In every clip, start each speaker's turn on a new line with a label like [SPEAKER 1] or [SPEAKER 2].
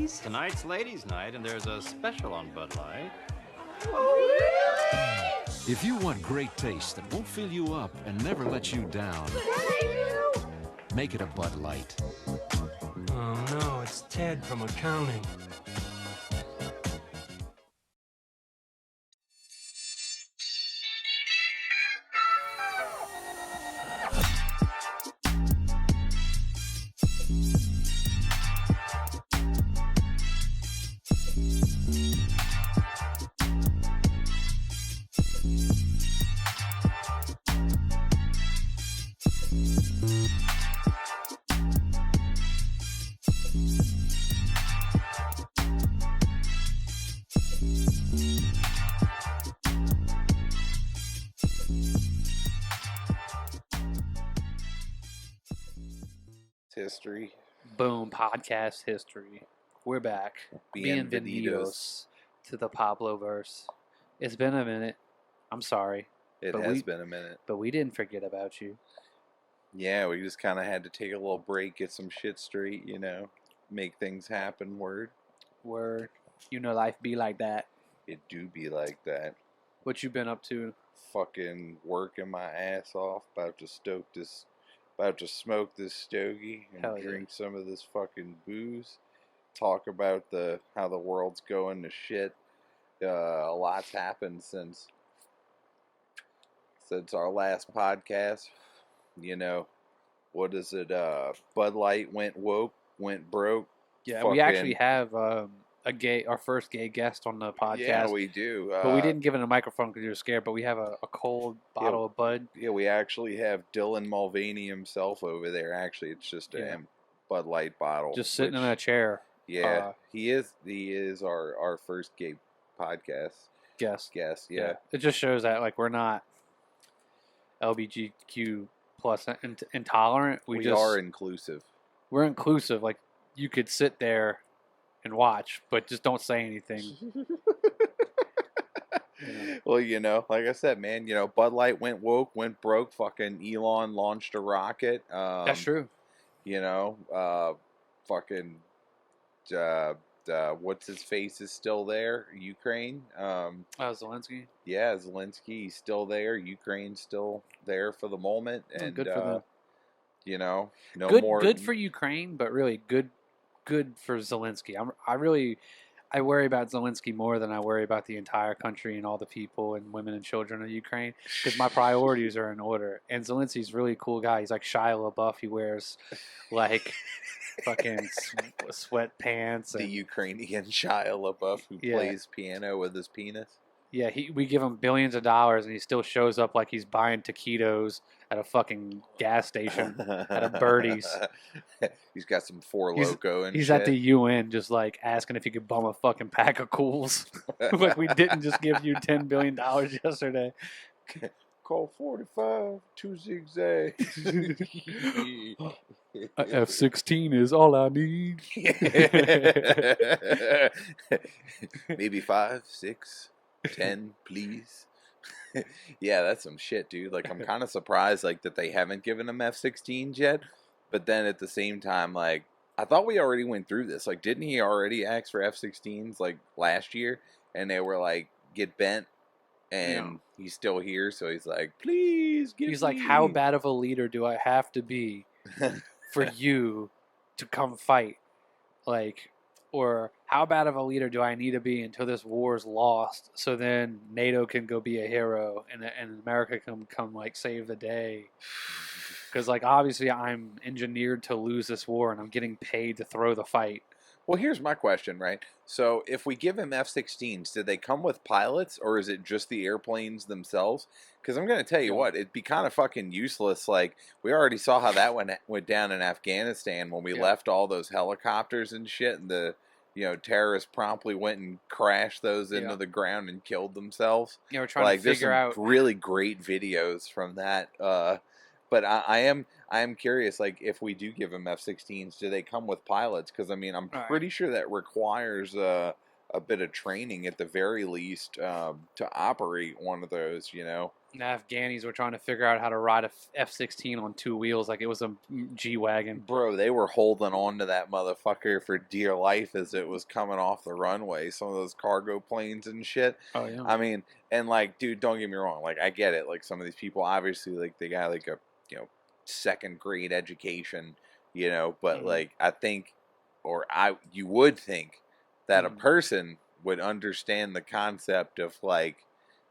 [SPEAKER 1] ladies?
[SPEAKER 2] Tonight's ladies' night, and there's a special on Bud Light.
[SPEAKER 1] Oh, really?
[SPEAKER 3] If you want great taste that won't fill you up and never let you down, make it a Bud Light.
[SPEAKER 4] Oh no, it's Ted from accounting.
[SPEAKER 5] History.
[SPEAKER 6] Boom, podcast history. We're back.
[SPEAKER 5] Bienvenidos.
[SPEAKER 6] To the Pabloverse. It's been a minute. I'm sorry.
[SPEAKER 5] It
[SPEAKER 6] But
[SPEAKER 5] has
[SPEAKER 6] we-
[SPEAKER 5] been a minute.
[SPEAKER 6] But we didn't forget about you.
[SPEAKER 5] Yeah, we just kind of had to take a little break, get some shit straight, make things happen. Word.
[SPEAKER 6] Word. You know life be like that.
[SPEAKER 5] It do be like that.
[SPEAKER 6] What you been up to?
[SPEAKER 5] Fucking working my ass off. About to smoke this stogie and
[SPEAKER 6] Hell yeah.
[SPEAKER 5] drink some of this fucking booze. Talk about how the world's going to shit. A lot's happened since our last podcast. What is it? Bud Light went broke.
[SPEAKER 6] Yeah, we actually have our first gay guest on the podcast.
[SPEAKER 5] Yeah, we do.
[SPEAKER 6] But we didn't give it a microphone because we were scared. But we have a cold bottle of Bud.
[SPEAKER 5] Yeah, we actually have Dylan Mulvaney himself over there. Actually, it's just
[SPEAKER 6] Yeah.
[SPEAKER 5] a Bud Light bottle.
[SPEAKER 6] Just sitting in a chair.
[SPEAKER 5] Yeah, he is our first gay podcast
[SPEAKER 6] Guest.
[SPEAKER 5] guest. Yeah.
[SPEAKER 6] It just shows that we're not LGBTQ plus intolerant.
[SPEAKER 5] We are inclusive.
[SPEAKER 6] We're inclusive. You could sit there and watch, but just don't say anything.
[SPEAKER 5] Well, like I said, man, Bud Light went broke. Fucking Elon launched a rocket.
[SPEAKER 6] That's true.
[SPEAKER 5] Fucking, what's his face is still there. Ukraine.
[SPEAKER 6] Zelensky.
[SPEAKER 5] Yeah, Zelensky, he's still there. Ukraine's still there for the moment, and
[SPEAKER 6] good for them.
[SPEAKER 5] No
[SPEAKER 6] Good,
[SPEAKER 5] more.
[SPEAKER 6] good for Ukraine, but really good for Zelensky. I worry about Zelensky more than I worry about the entire country and all the people and women and children of Ukraine because my priorities are in order. And Zelensky's a really cool guy. He's like Shia LaBeouf. He wears fucking sweatpants.
[SPEAKER 5] The Ukrainian Shia LaBeouf who plays piano with his penis.
[SPEAKER 6] Yeah, we give him billions of dollars, and he still shows up like he's buying taquitos at a fucking gas station at a Birdie's.
[SPEAKER 5] He's got some Four Loko and
[SPEAKER 6] he's
[SPEAKER 5] shit.
[SPEAKER 6] at the UN just asking if he could bum a fucking pack of cools. We didn't just give you $10 billion yesterday.
[SPEAKER 5] Call 45, 2 zigzags.
[SPEAKER 6] A F-16 is all I need.
[SPEAKER 5] Maybe 5, 6, 10, please. Yeah, that's some shit, dude. I'm kind of surprised, that they haven't given him F-16s yet. But then at the same time, I thought we already went through this. Didn't he already ask for F-16s, last year? And they were, get bent. And he's still here, so he's please give me.
[SPEAKER 6] He's how bad of a leader do I have to be for you to come fight? Or how bad of a leader do I need to be until this war is lost so then NATO can go be a hero and America can come save the day? Because obviously I'm engineered to lose this war and I'm getting paid to throw the fight.
[SPEAKER 5] Well, here's my question, right? So if we give him F-16s, did they come with pilots or is it just the airplanes themselves? Because I'm going to tell you what, it'd be kind of fucking useless. We already saw how that went down in Afghanistan when we left all those helicopters and shit, and the terrorists promptly went and crashed those into the ground and killed themselves.
[SPEAKER 6] Yeah, we're trying to figure out
[SPEAKER 5] really great videos from that. But I am curious, if we do give them F-16s, do they come with pilots? Because I'm pretty sure that requires a a bit of training at the very least to operate one of those, you know.
[SPEAKER 6] The Afghanis were trying to figure out how to ride a F-16 on 2 wheels like it was a G-Wagon.
[SPEAKER 5] Bro, they were holding on to that motherfucker for dear life as it was coming off the runway. Some of those cargo planes and shit.
[SPEAKER 6] Oh, yeah.
[SPEAKER 5] I mean, and like, dude, don't get me wrong. Like, I get it. Like, some of these people, obviously, like, they got like a, you know, second grade education, you know, but like, I think, you would think that a person would understand the concept of like,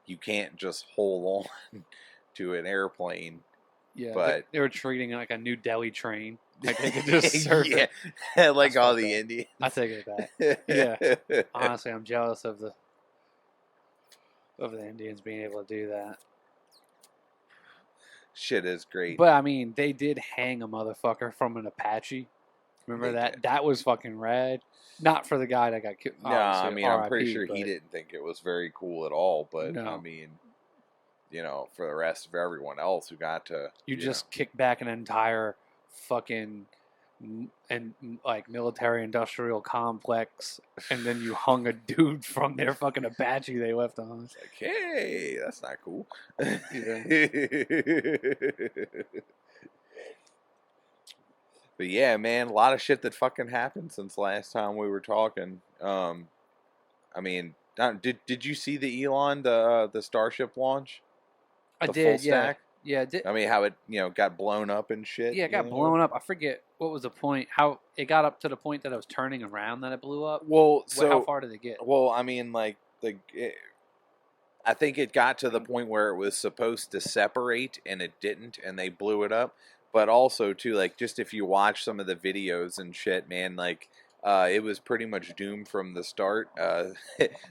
[SPEAKER 5] you can't just hold on to an airplane.
[SPEAKER 6] Yeah,
[SPEAKER 5] but
[SPEAKER 6] they were treating it like a New Delhi train. Like they could just serve it.
[SPEAKER 5] Yeah, like
[SPEAKER 6] That's
[SPEAKER 5] all
[SPEAKER 6] fucked
[SPEAKER 5] the
[SPEAKER 6] up.
[SPEAKER 5] Indians.
[SPEAKER 6] I take it back. Yeah. Honestly, I'm jealous of the Indians being able to do that.
[SPEAKER 5] Shit is great.
[SPEAKER 6] But I mean, they did hang a motherfucker from an Apache. Remember
[SPEAKER 5] They
[SPEAKER 6] that?
[SPEAKER 5] did.
[SPEAKER 6] That was fucking rad. Not for the guy that got killed.
[SPEAKER 5] No, I mean, I'm pretty
[SPEAKER 6] RIP,
[SPEAKER 5] sure he
[SPEAKER 6] but-
[SPEAKER 5] didn't think it was very cool at all. But
[SPEAKER 6] No.
[SPEAKER 5] I mean, you know, for the rest of everyone else who got to,
[SPEAKER 6] You
[SPEAKER 5] know,
[SPEAKER 6] just kick back an entire fucking like military industrial complex, and then you hung a dude from their fucking Apache they left on.
[SPEAKER 5] like, hey, that's not cool. But yeah, man, a lot of shit that fucking happened since last time we were talking. I mean, did you see the Elon the Starship launch?
[SPEAKER 6] I
[SPEAKER 5] The
[SPEAKER 6] did,
[SPEAKER 5] full
[SPEAKER 6] yeah,
[SPEAKER 5] stack?
[SPEAKER 6] yeah. Did,
[SPEAKER 5] I mean, how it got blown up and shit.
[SPEAKER 6] yeah, it got
[SPEAKER 5] you know?
[SPEAKER 6] blown up. I forget what was the point. How it got up to the point that it was turning around that it blew up.
[SPEAKER 5] Well, so
[SPEAKER 6] how far did it get?
[SPEAKER 5] Well, I mean, like I think it got to the point where it was supposed to separate and it didn't, and they blew it up. But also too, like, just if you watch some of the videos and shit, man, like, it was pretty much doomed from the start. I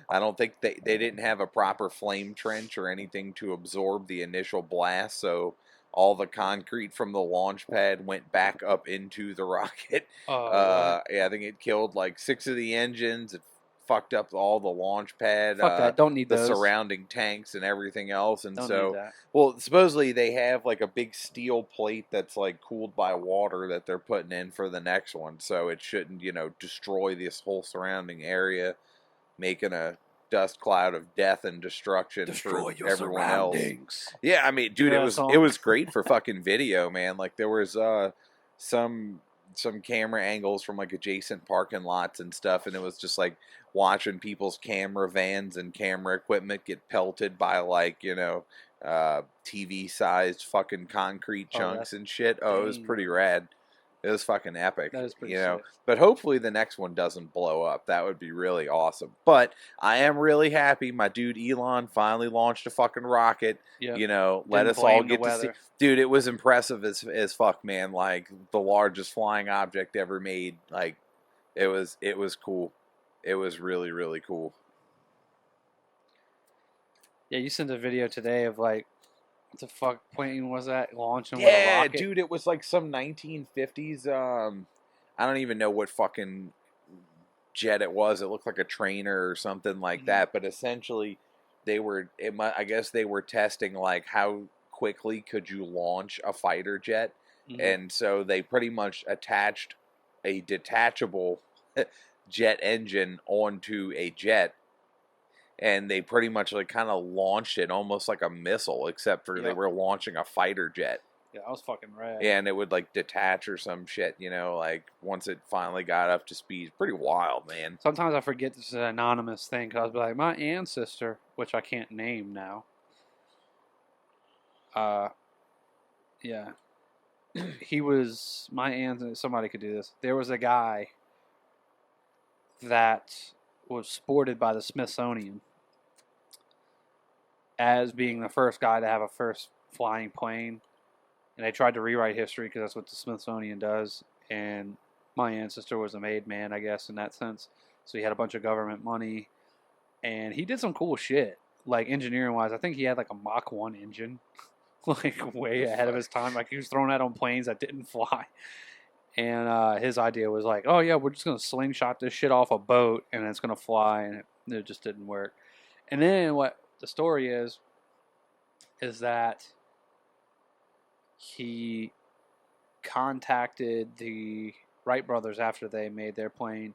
[SPEAKER 5] don't think they didn't have a proper flame trench or anything to absorb the initial blast, so all the concrete from the launch pad went back up into the rocket.
[SPEAKER 6] Oh,
[SPEAKER 5] Yeah, I think it killed like 6 of the engines. It fucked up all the launch pad.
[SPEAKER 6] fuck that! Don't need
[SPEAKER 5] the
[SPEAKER 6] those.
[SPEAKER 5] surrounding tanks and everything else. And
[SPEAKER 6] Don't
[SPEAKER 5] so,
[SPEAKER 6] need that.
[SPEAKER 5] well, supposedly they have like a big steel plate that's like cooled by water that they're putting in for the next one, so it shouldn't, destroy this whole surrounding area, making a dust cloud of death and destruction for everyone else. Yeah, I mean, dude,
[SPEAKER 6] Yeah,
[SPEAKER 5] it was great for fucking video, man. Like there was some camera angles from like adjacent parking lots and stuff, and it was just like watching people's camera vans and camera equipment get pelted by like TV sized fucking concrete chunks and shit. Oh, it was pretty rad. It was fucking epic.
[SPEAKER 6] That is pretty sick.
[SPEAKER 5] But hopefully the next one doesn't blow up. That would be really awesome. But I am really happy my dude Elon finally launched a fucking rocket.
[SPEAKER 6] Yep.
[SPEAKER 5] Let
[SPEAKER 6] Didn't
[SPEAKER 5] us all
[SPEAKER 6] blame the
[SPEAKER 5] get to see.
[SPEAKER 6] weather.
[SPEAKER 5] Dude, it was impressive as fuck, man. Like the largest flying object ever made. Like it was cool. It was really, really cool.
[SPEAKER 6] Yeah, you sent a video today of like, what the fuck plane was that launching with a
[SPEAKER 5] Yeah,
[SPEAKER 6] rocket?
[SPEAKER 5] dude, it was like some 1950s. I don't even know what fucking jet it was. It looked like a trainer or something like that. But essentially, I guess they were testing like how quickly could you launch a fighter jet, and so they pretty much attached a detachable jet engine onto a jet. And they pretty much like kind of launched it almost like a missile, except for they were launching a fighter jet.
[SPEAKER 6] Yeah, that was fucking rad.
[SPEAKER 5] And it would like detach or some shit, like once it finally got up to speed. Pretty wild, man.
[SPEAKER 6] Sometimes I forget this is an anonymous thing because I was like, my ancestor, which I can't name now. Yeah. He was my ancestor. Somebody could do this. There was a guy that was sported by the Smithsonian as being the first guy to have a first flying plane. And they tried to rewrite history because that's what the Smithsonian does. And my ancestor was a made man, I guess, in that sense. So he had a bunch of government money. And he did some cool shit, like engineering-wise. I think he had like a Mach 1 engine, like way ahead of his time. Like he was throwing that on planes that didn't fly. And his idea was like, oh yeah, we're just going to slingshot this shit off a boat and it's going to fly. And it just didn't work. And then what the story is that he contacted the Wright brothers after they made their plane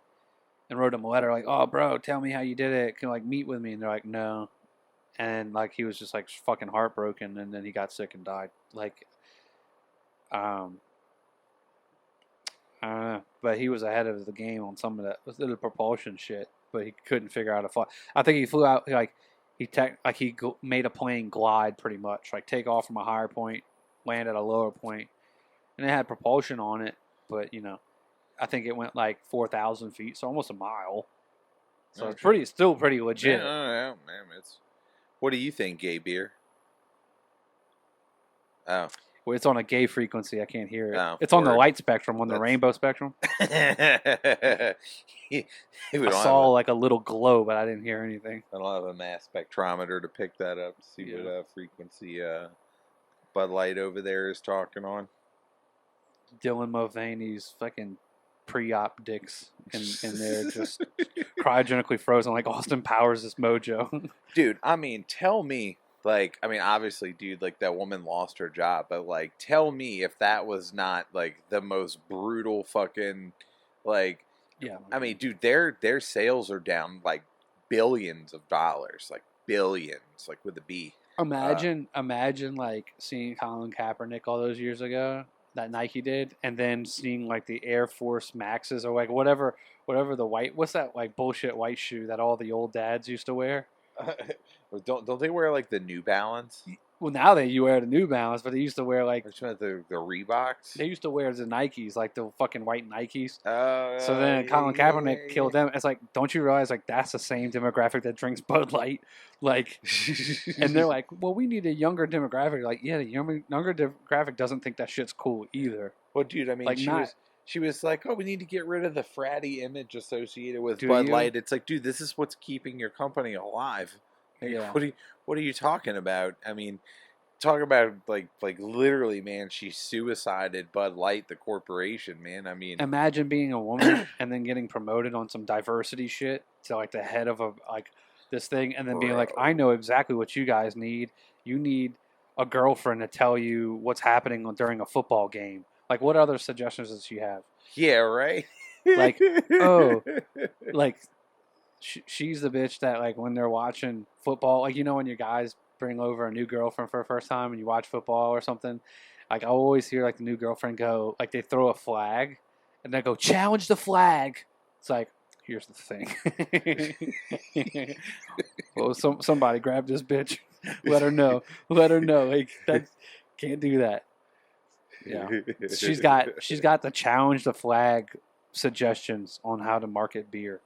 [SPEAKER 6] and wrote him a letter like, "Oh, bro, tell me how you did it. Can you, like, meet with me?" And they're like, "No." And like he was just like fucking heartbroken, and then he got sick and died. Like, um, I don't know, but he was ahead of the game on some of that little propulsion shit. But he couldn't figure out a fly. I think he flew out like made a plane glide pretty much, like take off from a higher point, land at a lower point, and it had propulsion on it. But I think it went like 4,000 feet, so almost a mile. So it's still pretty legit.
[SPEAKER 5] Yeah, man. What do you think, gay beer? Oh.
[SPEAKER 6] Well, it's on a gay frequency. I can't hear it.
[SPEAKER 5] Oh,
[SPEAKER 6] it's on the
[SPEAKER 5] word.
[SPEAKER 6] light spectrum, on the rainbow spectrum. I saw like a little glow, but I didn't hear anything.
[SPEAKER 5] I don't have a mass spectrometer to pick that up to see what frequency Bud Light over there is talking on.
[SPEAKER 6] Dylan Mulvaney's fucking pre-op dicks in there, just cryogenically frozen like Austin Powers' mojo.
[SPEAKER 5] Dude, I mean, tell me, like, I mean, obviously, dude, like, that woman lost her job, but, like, tell me if that was not, like, the most brutal fucking, like,
[SPEAKER 6] yeah.
[SPEAKER 5] I mean, dude, their sales are down, like, billions of dollars, like, billions, like, with a B.
[SPEAKER 6] Imagine, like, seeing Colin Kaepernick all those years ago, that Nike did, and then seeing like the Air Force Maxes or like whatever the what's that like bullshit white shoe that all the old dads used to wear?
[SPEAKER 5] Don't they wear like the New Balance?
[SPEAKER 6] Well, now you wear the New Balance, but they used to wear like
[SPEAKER 5] the Reeboks.
[SPEAKER 6] They used to wear the Nikes, like the fucking white Nikes.
[SPEAKER 5] Oh.
[SPEAKER 6] So then Colin Kaepernick killed them. It's like, don't you realize like that's the same demographic that drinks Bud Light, like, and they're like, well, we need a younger demographic. Like, yeah, the younger demographic doesn't think that shit's cool either.
[SPEAKER 5] Well, dude, I mean,
[SPEAKER 6] like
[SPEAKER 5] she was like, oh, we need to get rid of the fratty image associated with Bud Light. It's like, dude, this is what's keeping your company alive.
[SPEAKER 6] Yeah.
[SPEAKER 5] What are you talking about? I mean, talk about like literally, man. She suicided Bud Light, the corporation, man. I mean,
[SPEAKER 6] imagine being a woman and then getting promoted on some diversity shit to like the head of this thing, and then being like, I know exactly what you guys need. You need a girlfriend to tell you what's happening during a football game. Like, what other suggestions does she have?
[SPEAKER 5] Yeah, right.
[SPEAKER 6] Like, oh, like. She's the bitch that, like, when they're watching football, like, when your guys bring over a new girlfriend for the first time and you watch football or something, like, I always hear, like, the new girlfriend go, like, they throw a flag and they go, challenge the flag. It's like, here's the thing. Well, somebody grab this bitch. Let her know. Like, that can't do that. Yeah. She's got the challenge the flag suggestions on how to market beer.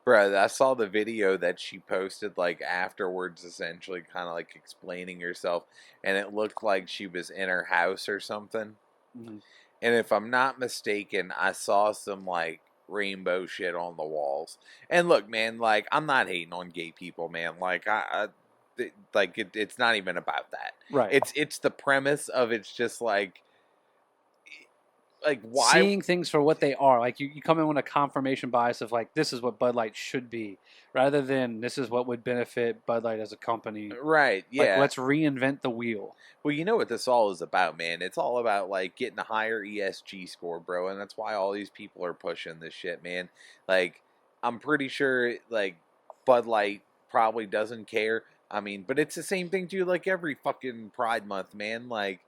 [SPEAKER 5] Bro, I saw the video that she posted, like, afterwards, essentially, kind of, like, explaining herself, and it looked like she was in her house or something.
[SPEAKER 6] Mm-hmm.
[SPEAKER 5] And if I'm not mistaken, I saw some, like, rainbow shit on the walls. And look, man, like, I'm not hating on gay people, man. Like, it's not even about that.
[SPEAKER 6] Right.
[SPEAKER 5] It's the premise of it's just, like why
[SPEAKER 6] seeing things for what they are. Like you come in with a confirmation bias of like, this is what Bud Light should be, rather than this is what would benefit Bud Light as a company.
[SPEAKER 5] Right. Yeah.
[SPEAKER 6] Like, let's reinvent the wheel.
[SPEAKER 5] Well, you know what this all is about, man. It's all about like getting a higher ESG score, bro, and that's why all these people are pushing this shit, man. Like, I'm pretty sure like Bud Light probably doesn't care. I mean, but it's the same thing too, like every fucking Pride Month, man. Like,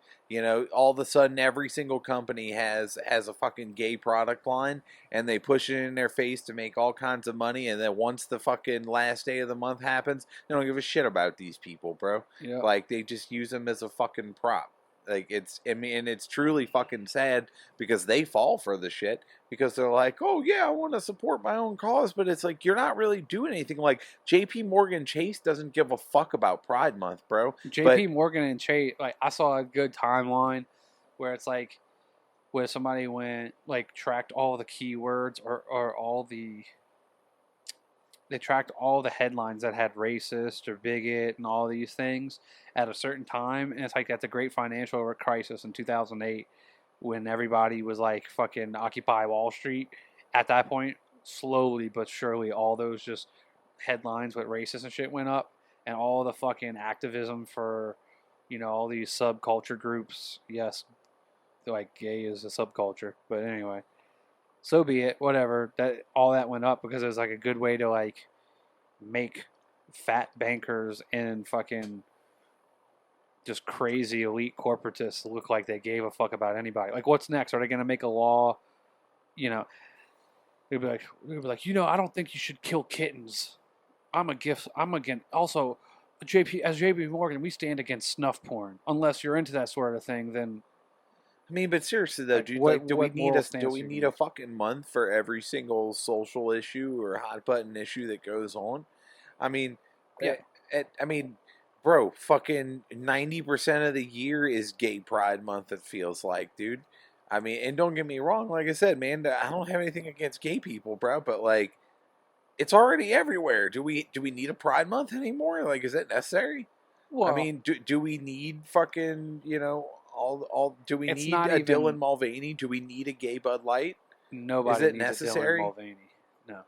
[SPEAKER 5] all of a sudden every single company has a fucking gay product line, and they push it in their face to make all kinds of money, and then once the fucking last day of the month happens, they don't give a shit about these people, bro.
[SPEAKER 6] Yeah.
[SPEAKER 5] Like, they just use them as a fucking prop. Like, it's truly fucking sad because they fall for the shit because they're like, oh yeah, I want to support my own cause, but it's like, you're not really doing anything. Like, JP Morgan Chase doesn't give a fuck about Pride Month, bro.
[SPEAKER 6] Morgan and Chase, like, I saw a good timeline where it's like, where somebody went, like, tracked all the keywords or all the, they tracked all the headlines that had racist or bigot and all these things at a certain time. And it's like at the great financial crisis in 2008 when everybody was like fucking Occupy Wall Street. At that point, slowly but surely, all those just headlines with racist and shit went up. And all the fucking activism for, all these subculture groups. Yes, like gay is a subculture. But anyway. so be it. Whatever. That all that went up because it was like a good way to like make fat bankers and fucking just crazy elite corporatists look like they gave a fuck about anybody. Like, what's next? Are they going to make a law? You know, they'd be like, you know, I don't think you should kill kittens. I'm against. Also, JP Morgan, we stand against snuff porn. Unless you're into that sort of thing, then.
[SPEAKER 5] I mean, but seriously though,
[SPEAKER 6] Like,
[SPEAKER 5] dude,
[SPEAKER 6] what-
[SPEAKER 5] like, do we
[SPEAKER 6] what
[SPEAKER 5] need
[SPEAKER 6] moral
[SPEAKER 5] a
[SPEAKER 6] stance you
[SPEAKER 5] need
[SPEAKER 6] gonna
[SPEAKER 5] a fucking month for every single social issue or hot button issue that goes on? I mean,
[SPEAKER 6] Yeah.
[SPEAKER 5] I mean, bro, fucking 90% of the year is Gay Pride Month. It feels like, dude. I mean, and don't get me wrong, like I said, man, I don't have anything against gay people, bro, but like, it's already everywhere. Do we need a Pride Month anymore? Like, is that necessary?
[SPEAKER 6] Well,
[SPEAKER 5] I mean, do we need fucking, you know, all do we
[SPEAKER 6] It's
[SPEAKER 5] need
[SPEAKER 6] not
[SPEAKER 5] a
[SPEAKER 6] even-
[SPEAKER 5] Dylan Mulvaney? Do we need a gay Bud Light?
[SPEAKER 6] nobody
[SPEAKER 5] is it
[SPEAKER 6] needs
[SPEAKER 5] necessary?
[SPEAKER 6] a Dylan Mulvaney. No,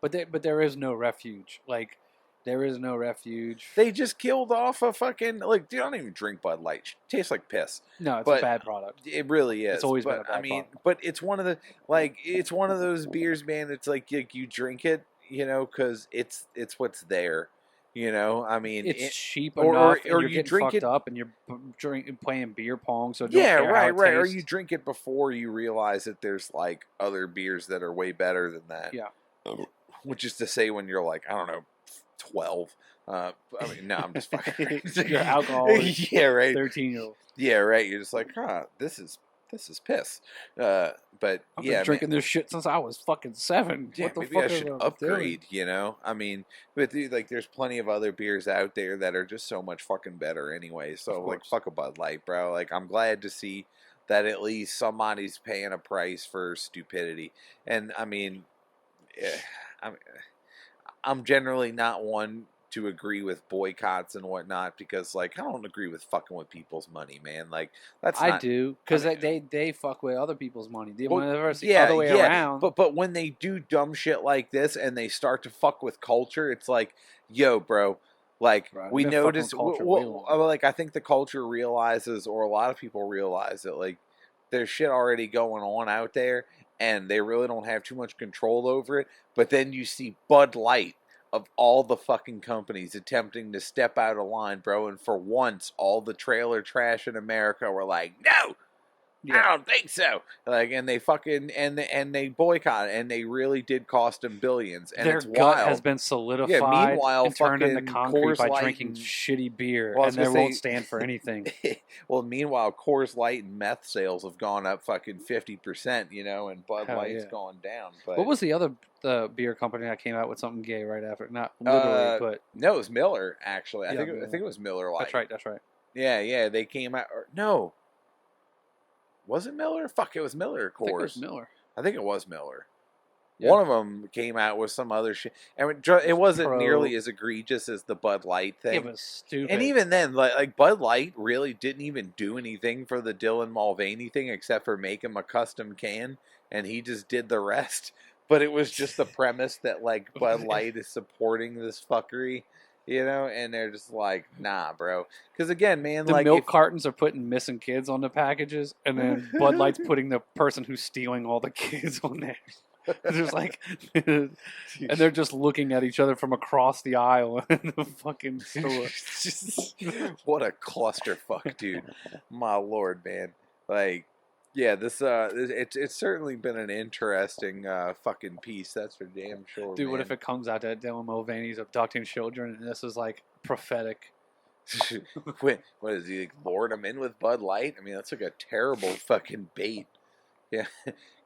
[SPEAKER 6] but there is no refuge. Like, there is no refuge.
[SPEAKER 5] They just killed off a fucking, like, dude, I don't even drink Bud Light. It tastes like piss.
[SPEAKER 6] No, it's
[SPEAKER 5] but-
[SPEAKER 6] a bad product.
[SPEAKER 5] It really is.
[SPEAKER 6] It's always been
[SPEAKER 5] but,
[SPEAKER 6] a bad
[SPEAKER 5] I mean,
[SPEAKER 6] product.
[SPEAKER 5] but it's one of the, like, it's one of those beers, man. It's like you drink it, you know, because it's what's there. You know, I mean,
[SPEAKER 6] It's cheap
[SPEAKER 5] or-
[SPEAKER 6] enough, and
[SPEAKER 5] or
[SPEAKER 6] you're
[SPEAKER 5] you
[SPEAKER 6] getting
[SPEAKER 5] drink
[SPEAKER 6] fucked
[SPEAKER 5] it-
[SPEAKER 6] up, and you're playing beer pong. So don't
[SPEAKER 5] yeah,
[SPEAKER 6] care how
[SPEAKER 5] right,
[SPEAKER 6] it
[SPEAKER 5] right. Or
[SPEAKER 6] tastes.
[SPEAKER 5] you drink it before you realize that there's like other beers that are way better than that.
[SPEAKER 6] Yeah.
[SPEAKER 5] Which is to say, when you're like, I don't know, 12. I mean, no, I'm just fucking.
[SPEAKER 6] Your alcohol is
[SPEAKER 5] yeah, right.
[SPEAKER 6] 13-year-old.
[SPEAKER 5] Yeah, right. You're just like, huh, this is piss. But
[SPEAKER 6] I've
[SPEAKER 5] yeah,
[SPEAKER 6] been drinking this shit since I was fucking 7.
[SPEAKER 5] yeah,
[SPEAKER 6] What the
[SPEAKER 5] maybe
[SPEAKER 6] fuck
[SPEAKER 5] I
[SPEAKER 6] is
[SPEAKER 5] should
[SPEAKER 6] I doing?
[SPEAKER 5] upgrade. You know, I mean, but dude, like, there's plenty of other beers out there that are just so much fucking better anyway. So
[SPEAKER 6] Of
[SPEAKER 5] like,
[SPEAKER 6] course.
[SPEAKER 5] fuck a Bud Light, bro. Like, I'm glad to see that at least somebody's paying a price for stupidity. And I mean, I'm generally not one to agree with boycotts and whatnot because, like, I don't agree with fucking with people's money, man. Like, that's
[SPEAKER 6] I
[SPEAKER 5] not,
[SPEAKER 6] do, because
[SPEAKER 5] I mean-
[SPEAKER 6] they fuck with other people's money. They
[SPEAKER 5] Well,
[SPEAKER 6] want to the other way around.
[SPEAKER 5] But when they do dumb shit like this and they start to fuck with culture, it's like, yo, bro, like,
[SPEAKER 6] Bro,
[SPEAKER 5] we
[SPEAKER 6] they've been fucking
[SPEAKER 5] notice,
[SPEAKER 6] with culture way longer.
[SPEAKER 5] like, I think the culture realizes, or a lot of people realize that, like, there's shit already going on out there and they really don't have too much control over it. But then you see Bud Light, of all the fucking companies, attempting to step out of line, bro, and for once, all the trailer trash in America were like, no, I don't think so. Like, and they fucking and they boycott it, and they really did cost them billions. And
[SPEAKER 6] Their
[SPEAKER 5] it's
[SPEAKER 6] gut
[SPEAKER 5] wild.
[SPEAKER 6] has been solidified
[SPEAKER 5] meanwhile,
[SPEAKER 6] and turned into
[SPEAKER 5] fucking
[SPEAKER 6] concrete
[SPEAKER 5] Coors
[SPEAKER 6] by
[SPEAKER 5] Light
[SPEAKER 6] drinking
[SPEAKER 5] and-
[SPEAKER 6] shitty beer,
[SPEAKER 5] Well, I was
[SPEAKER 6] and they
[SPEAKER 5] gonna
[SPEAKER 6] won't
[SPEAKER 5] say-
[SPEAKER 6] stand for anything.
[SPEAKER 5] Well, meanwhile, Coors Light and meth sales have gone up fucking 50%, you know, and Bud
[SPEAKER 6] Hell
[SPEAKER 5] Light's
[SPEAKER 6] yeah.
[SPEAKER 5] gone down. But
[SPEAKER 6] What was the other beer company that came out with something gay right after? Not literally, but
[SPEAKER 5] no, it was Miller actually. I
[SPEAKER 6] Yeah,
[SPEAKER 5] think
[SPEAKER 6] Miller.
[SPEAKER 5] I think it was Miller Lite.
[SPEAKER 6] that's right.
[SPEAKER 5] Yeah, they came out. No, was it Miller? Fuck, it was Miller. Of
[SPEAKER 6] I think it
[SPEAKER 5] course,
[SPEAKER 6] was Miller.
[SPEAKER 5] I think it was Miller.
[SPEAKER 6] Yeah.
[SPEAKER 5] One of them came out with some other shit, and it wasn't
[SPEAKER 6] Pro.
[SPEAKER 5] nearly as egregious as the Bud Light thing.
[SPEAKER 6] It was stupid.
[SPEAKER 5] And even then, like Bud Light really didn't even do anything for the Dylan Mulvaney thing except for make him a custom can, and he just did the rest. But it was just the premise that, like, Bud Light is supporting this fuckery, you know, and they're just like, nah, bro. Because again, man,
[SPEAKER 6] the
[SPEAKER 5] like,
[SPEAKER 6] milk
[SPEAKER 5] if-
[SPEAKER 6] cartons are putting missing kids on the packages, and then Bud Light's putting the person who's stealing all the kids on there. There's like, and they're just looking at each other from across the aisle in the fucking store.
[SPEAKER 5] what a clusterfuck, dude. My lord, man. Like, yeah, it's certainly been an interesting fucking piece. That's for damn sure.
[SPEAKER 6] Dude, what
[SPEAKER 5] man.
[SPEAKER 6] if it comes out that Dylan Mulvaney's abducting children, and this is like prophetic?
[SPEAKER 5] what is he, like, luring him in with Bud Light? I mean, that's like a terrible fucking bait. Yeah,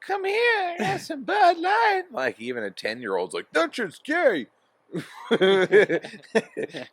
[SPEAKER 5] come here, I got some Bud Light. Like, even a 10-year-old's like, that shit's gay.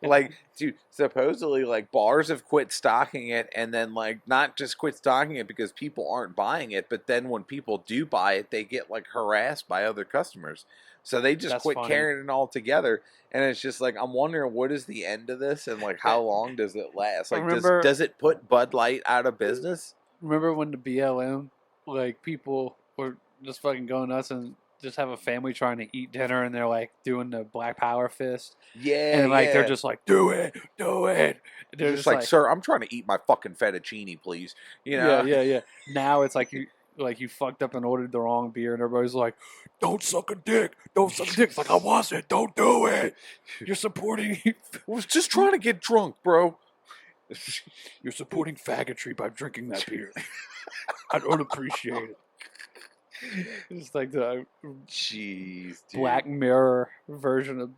[SPEAKER 5] Like, dude, supposedly, like, bars have quit stocking it, and then, like, not just quit stocking it because people aren't buying it, but then when people do buy it, they get, like, harassed by other customers. So they just
[SPEAKER 6] That's
[SPEAKER 5] quit
[SPEAKER 6] funny.
[SPEAKER 5] carrying it all together, and it's just like, I'm wondering, what is the end of this, and, like, how long does it last? Like,
[SPEAKER 6] Remember-
[SPEAKER 5] does it put Bud Light out of business?
[SPEAKER 6] Remember when the BLM, like, people were just fucking going nuts and just have a family trying to eat dinner, and they're like doing the Black Power fist,
[SPEAKER 5] Yeah,
[SPEAKER 6] and like
[SPEAKER 5] yeah.
[SPEAKER 6] they're just like, do it. And they're
[SPEAKER 5] just like, sir, I'm trying to eat my fucking fettuccine, please. You know?
[SPEAKER 6] yeah. Now it's like like you fucked up and ordered the wrong beer, and everybody's like, "Don't suck a dick! Don't suck a dick!" It's like, I wasn't. Don't do it. You're supporting.
[SPEAKER 5] I was just trying to get drunk, bro.
[SPEAKER 6] You're supporting faggotry by drinking that beer. I don't appreciate it. It's like the
[SPEAKER 5] Jeez, dude.
[SPEAKER 6] Black Mirror version of,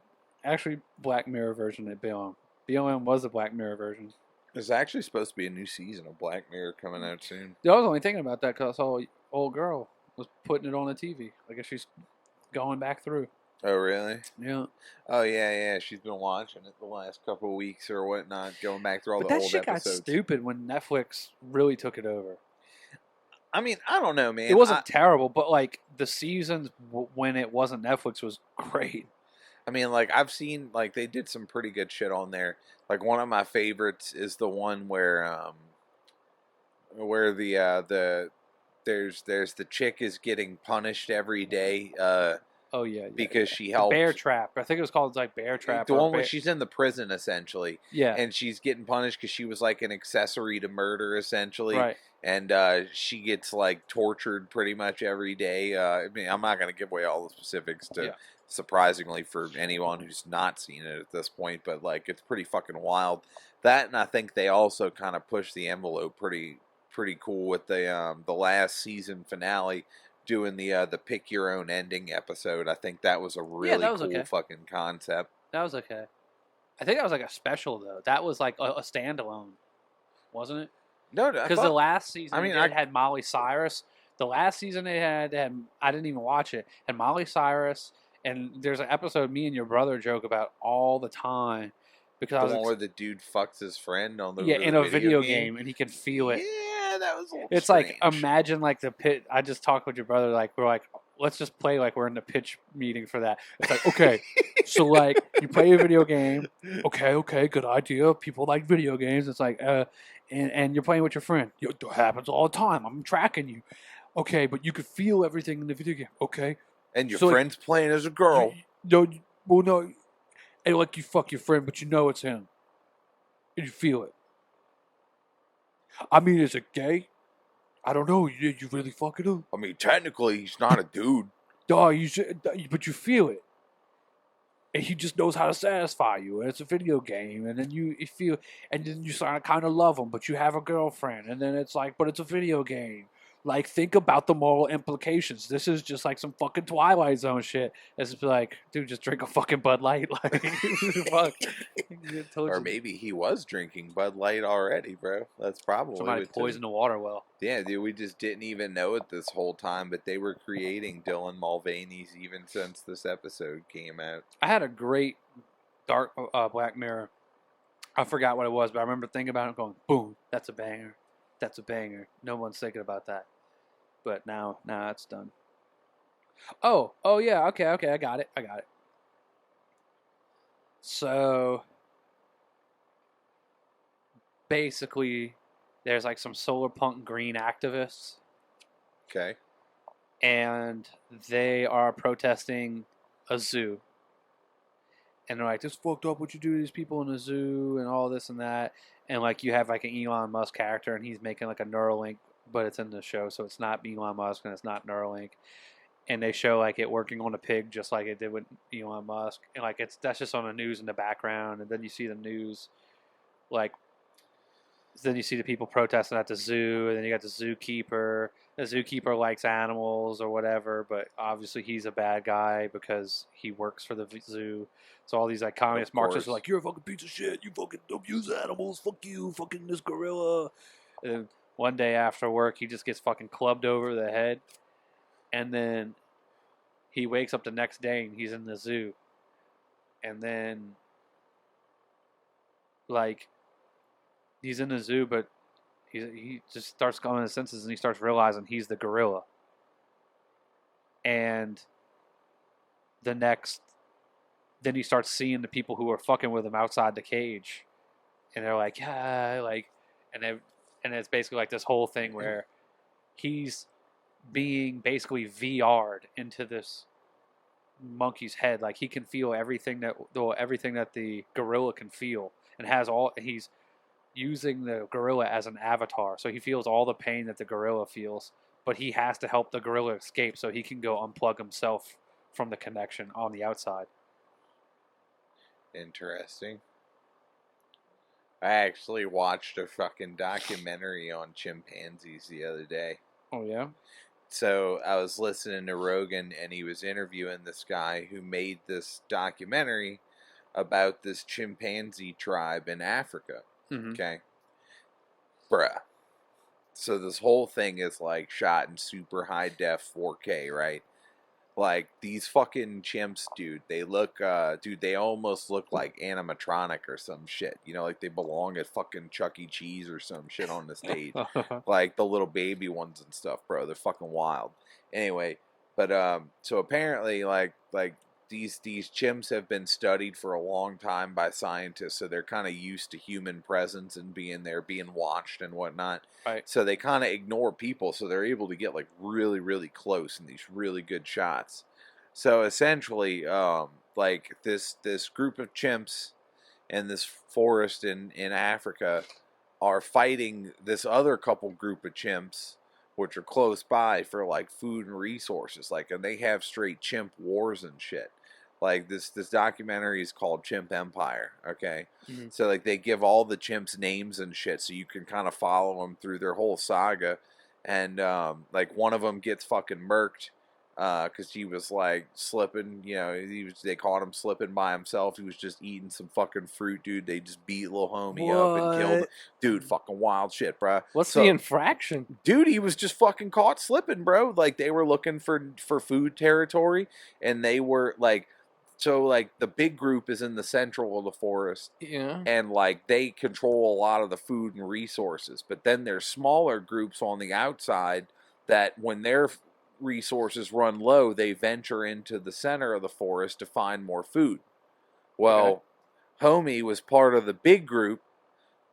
[SPEAKER 6] actually Black Mirror version of BLM. BLM was the Black Mirror version.
[SPEAKER 5] There's actually supposed to be a new season of Black Mirror coming out soon.
[SPEAKER 6] I was only thinking about that because I saw an old girl was putting it on the TV. I guess she's going back through.
[SPEAKER 5] Oh, really?
[SPEAKER 6] Yeah.
[SPEAKER 5] Oh, yeah. She's been watching it the last couple of weeks or whatnot, going back through all
[SPEAKER 6] But
[SPEAKER 5] the
[SPEAKER 6] that
[SPEAKER 5] old
[SPEAKER 6] shit
[SPEAKER 5] episodes.
[SPEAKER 6] got stupid when Netflix really took it over.
[SPEAKER 5] I mean, I don't know, man.
[SPEAKER 6] It wasn't terrible, but like the seasons when it wasn't Netflix was great.
[SPEAKER 5] I mean, like I've seen, like they did some pretty good shit on there. Like one of my favorites is the one where the there's the chick is getting punished every day.
[SPEAKER 6] Oh yeah,
[SPEAKER 5] because she helped.
[SPEAKER 6] Bear Trap. I think it was called like Bear Trap.
[SPEAKER 5] The one where she's in the prison essentially.
[SPEAKER 6] Yeah.
[SPEAKER 5] And she's getting punished because she was like an accessory to murder essentially.
[SPEAKER 6] Right.
[SPEAKER 5] And she gets like tortured pretty much every day. I mean, I'm not gonna give away all the specifics to surprisingly for anyone who's not seen it at this point, but like it's pretty fucking wild. That, and I think they also kind of pushed the envelope pretty cool with the last season finale. Doing the pick your own ending episode. I think that was a really cool fucking concept.
[SPEAKER 6] That was okay. I think that was like a special though. That was like a standalone, wasn't it?
[SPEAKER 5] No,
[SPEAKER 6] because the last season,
[SPEAKER 5] I mean,
[SPEAKER 6] it had Molly Cyrus. The last season they had I didn't even watch it. And Molly Cyrus, and there's an episode me and your brother joke about all the time because
[SPEAKER 5] the one where the dude fucks his friend on the
[SPEAKER 6] in a video game and he can feel it.
[SPEAKER 5] Yeah, that was a little
[SPEAKER 6] It's
[SPEAKER 5] strange.
[SPEAKER 6] like, imagine like the pit. I just talked with your brother. Like we're like, let's just play like we're in the pitch meeting for that. It's like, okay, so like you play a video game. Okay, good idea. People like video games. It's like, and you're playing with your friend. It happens all the time. I'm tracking you. Okay, but you could feel everything in the video game. Okay,
[SPEAKER 5] and your
[SPEAKER 6] so,
[SPEAKER 5] friend's like, playing as a girl.
[SPEAKER 6] No, and like you fuck your friend, but you know it's him, and you feel it. I mean, is it gay? I don't know. You really fucking him?
[SPEAKER 5] I mean, technically, he's not a dude.
[SPEAKER 6] No, you should, but you feel it. And he just knows how to satisfy you. And it's a video game. And then you feel, and then you kind of love him, but you have a girlfriend. And then it's like, but it's a video game. Like, think about the moral implications. This is just like some fucking Twilight Zone shit. It's like, dude, just drink a fucking Bud Light. Like, fuck.
[SPEAKER 5] Or maybe he was drinking Bud Light already, bro. That's probably
[SPEAKER 6] somebody poisoned the water well.
[SPEAKER 5] Yeah, dude, we just didn't even know it this whole time, but they were creating Dylan Mulvaney's even since this episode came out.
[SPEAKER 6] I had a great dark Black Mirror. I forgot what it was, but I remember thinking about it going, boom, that's a banger. That's a banger. No one's thinking about that. But now it's done. Oh yeah, okay, I got it. So basically there's like some solar punk green activists.
[SPEAKER 5] Okay.
[SPEAKER 6] And they are protesting a zoo. And they're like, this fucked up what you do to these people in the zoo and all this and that. And like you have like an Elon Musk character and he's making like a Neuralink, but it's in the show, so it's not Elon Musk and it's not Neuralink. And they show like it working on a pig just like it did with Elon Musk. And like that's just on the news in the background, and then you see the news like then you see the people protesting at the zoo, and then you got the zookeeper. The zookeeper likes animals or whatever, but obviously he's a bad guy because he works for the zoo. So all these like communist Marxists are like, you're a fucking piece of shit. You fucking abuse animals. Fuck you. Fucking this gorilla. And one day after work, he just gets fucking clubbed over the head. And then he wakes up the next day and he's in the zoo. And then, like, he's in the zoo, but he just starts coming to his senses and he starts realizing he's the gorilla. And then he starts seeing the people who are fucking with him outside the cage. And they're like, yeah, like, and it's basically like this whole thing where he's being basically VR'd into this monkey's head. Like he can feel everything that the gorilla can feel, and he's using the gorilla as an avatar. So he feels all the pain that the gorilla feels, but he has to help the gorilla escape so he can go unplug himself from the connection on the outside.
[SPEAKER 5] Interesting. I actually watched a fucking documentary on chimpanzees the other day.
[SPEAKER 6] Oh yeah.
[SPEAKER 5] So I was listening to Rogan, and he was interviewing this guy who made this documentary about this chimpanzee tribe in Africa.
[SPEAKER 6] Mm-hmm.
[SPEAKER 5] Okay. Bruh. So this whole thing is like shot in super high def 4K, right? Like these fucking chimps, dude, they look, they almost look like animatronic or some shit. You know, like they belong at fucking Chuck E. Cheese or some shit on the stage. Like the little baby ones and stuff, bro. They're fucking wild. Anyway, but so apparently, like these chimps have been studied for a long time by scientists, so they're kind of used to human presence and being there, being watched and whatnot.
[SPEAKER 6] Right.
[SPEAKER 5] So they kind of ignore people, so they're able to get like really, really close in these really good shots. So essentially, like this group of chimps in this forest in Africa are fighting this other couple group of chimps, which are close by, for like food and resources. Like, and they have straight chimp wars and shit. Like this documentary is called Chimp Empire. Okay.
[SPEAKER 6] Mm-hmm.
[SPEAKER 5] So like they give all the chimps names and shit, so you can kind of follow them through their whole saga. And like one of them gets fucking murked because he was like slipping. You know, they caught him slipping by himself. He was just eating some fucking fruit, dude. They just beat little homie up and killed him. Dude, fucking wild shit, bro.
[SPEAKER 6] What's the infraction?
[SPEAKER 5] Dude, he was just fucking caught slipping, bro. Like they were looking for food territory, and they were like. So, like, the big group is in the central of the forest.
[SPEAKER 6] Yeah.
[SPEAKER 5] And, like, they control a lot of the food and resources. But then there's smaller groups on the outside that, when their resources run low, they venture into the center of the forest to find more food. Well, homie was part of the big group,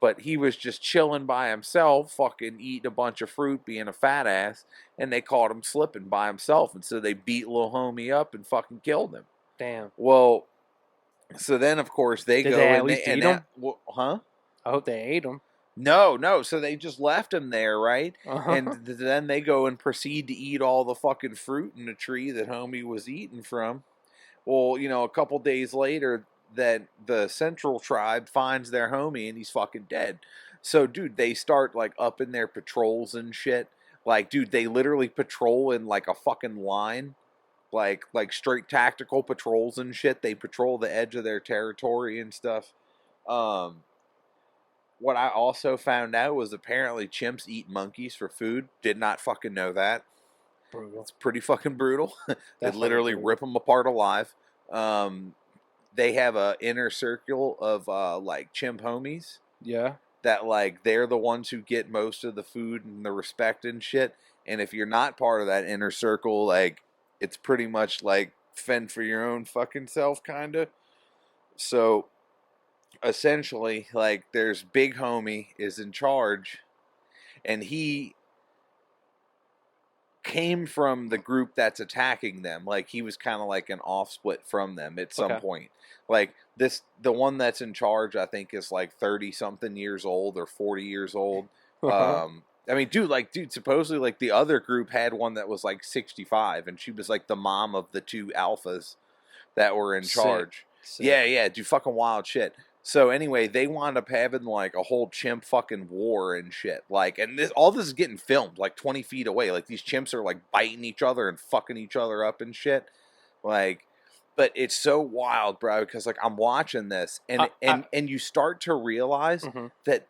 [SPEAKER 5] but he was just chilling by himself, fucking eating a bunch of fruit, being a fat ass, and they caught him slipping by himself. And so they beat little homie up and fucking killed him.
[SPEAKER 6] Damn.
[SPEAKER 5] Well, so then of course they
[SPEAKER 6] Did
[SPEAKER 5] go
[SPEAKER 6] they at
[SPEAKER 5] and
[SPEAKER 6] least
[SPEAKER 5] they
[SPEAKER 6] eat
[SPEAKER 5] and
[SPEAKER 6] him?
[SPEAKER 5] that, huh?
[SPEAKER 6] I hope they ate him.
[SPEAKER 5] No. So they just left him there, right?
[SPEAKER 6] Uh-huh.
[SPEAKER 5] And then they go and proceed to eat all the fucking fruit in the tree that homie was eating from. Well, you know, a couple days later, that the central tribe finds their homie and he's fucking dead. So, dude, they start like up in their patrols and shit. Like, dude, they literally patrol in like a fucking line. Like straight tactical patrols and shit. They patrol the edge of their territory and stuff. What I also found out was apparently chimps eat monkeys for food. Did not fucking know that.
[SPEAKER 6] Brutal.
[SPEAKER 5] It's pretty fucking brutal. They
[SPEAKER 6] That's
[SPEAKER 5] literally
[SPEAKER 6] fucking
[SPEAKER 5] rip them apart alive. They have a inner circle of like chimp homies.
[SPEAKER 6] Yeah.
[SPEAKER 5] That like they're the ones who get most of the food and the respect and shit. And if you're not part of that inner circle, like, it's pretty much like fend for your own fucking self, kind of. So, essentially, like, there's Big Homie is in charge, and he came from the group that's attacking them. Like, he was kind of like an off-split from them at some point. Like, the one that's in charge, I think, is like 30-something years old or 40 years old. I mean, dude, supposedly, like, the other group had one that was, like, 65, and she was, like, the mom of the two alphas that were in charge.
[SPEAKER 6] Sick.
[SPEAKER 5] Yeah, dude, fucking wild shit. So, anyway, they wound up having, like, a whole chimp fucking war and shit. Like, and all this is getting filmed, like, 20 feet away. Like, these chimps are, like, biting each other and fucking each other up and shit. Like, but it's so wild, bro, because, like, I'm watching this, and you start to realize that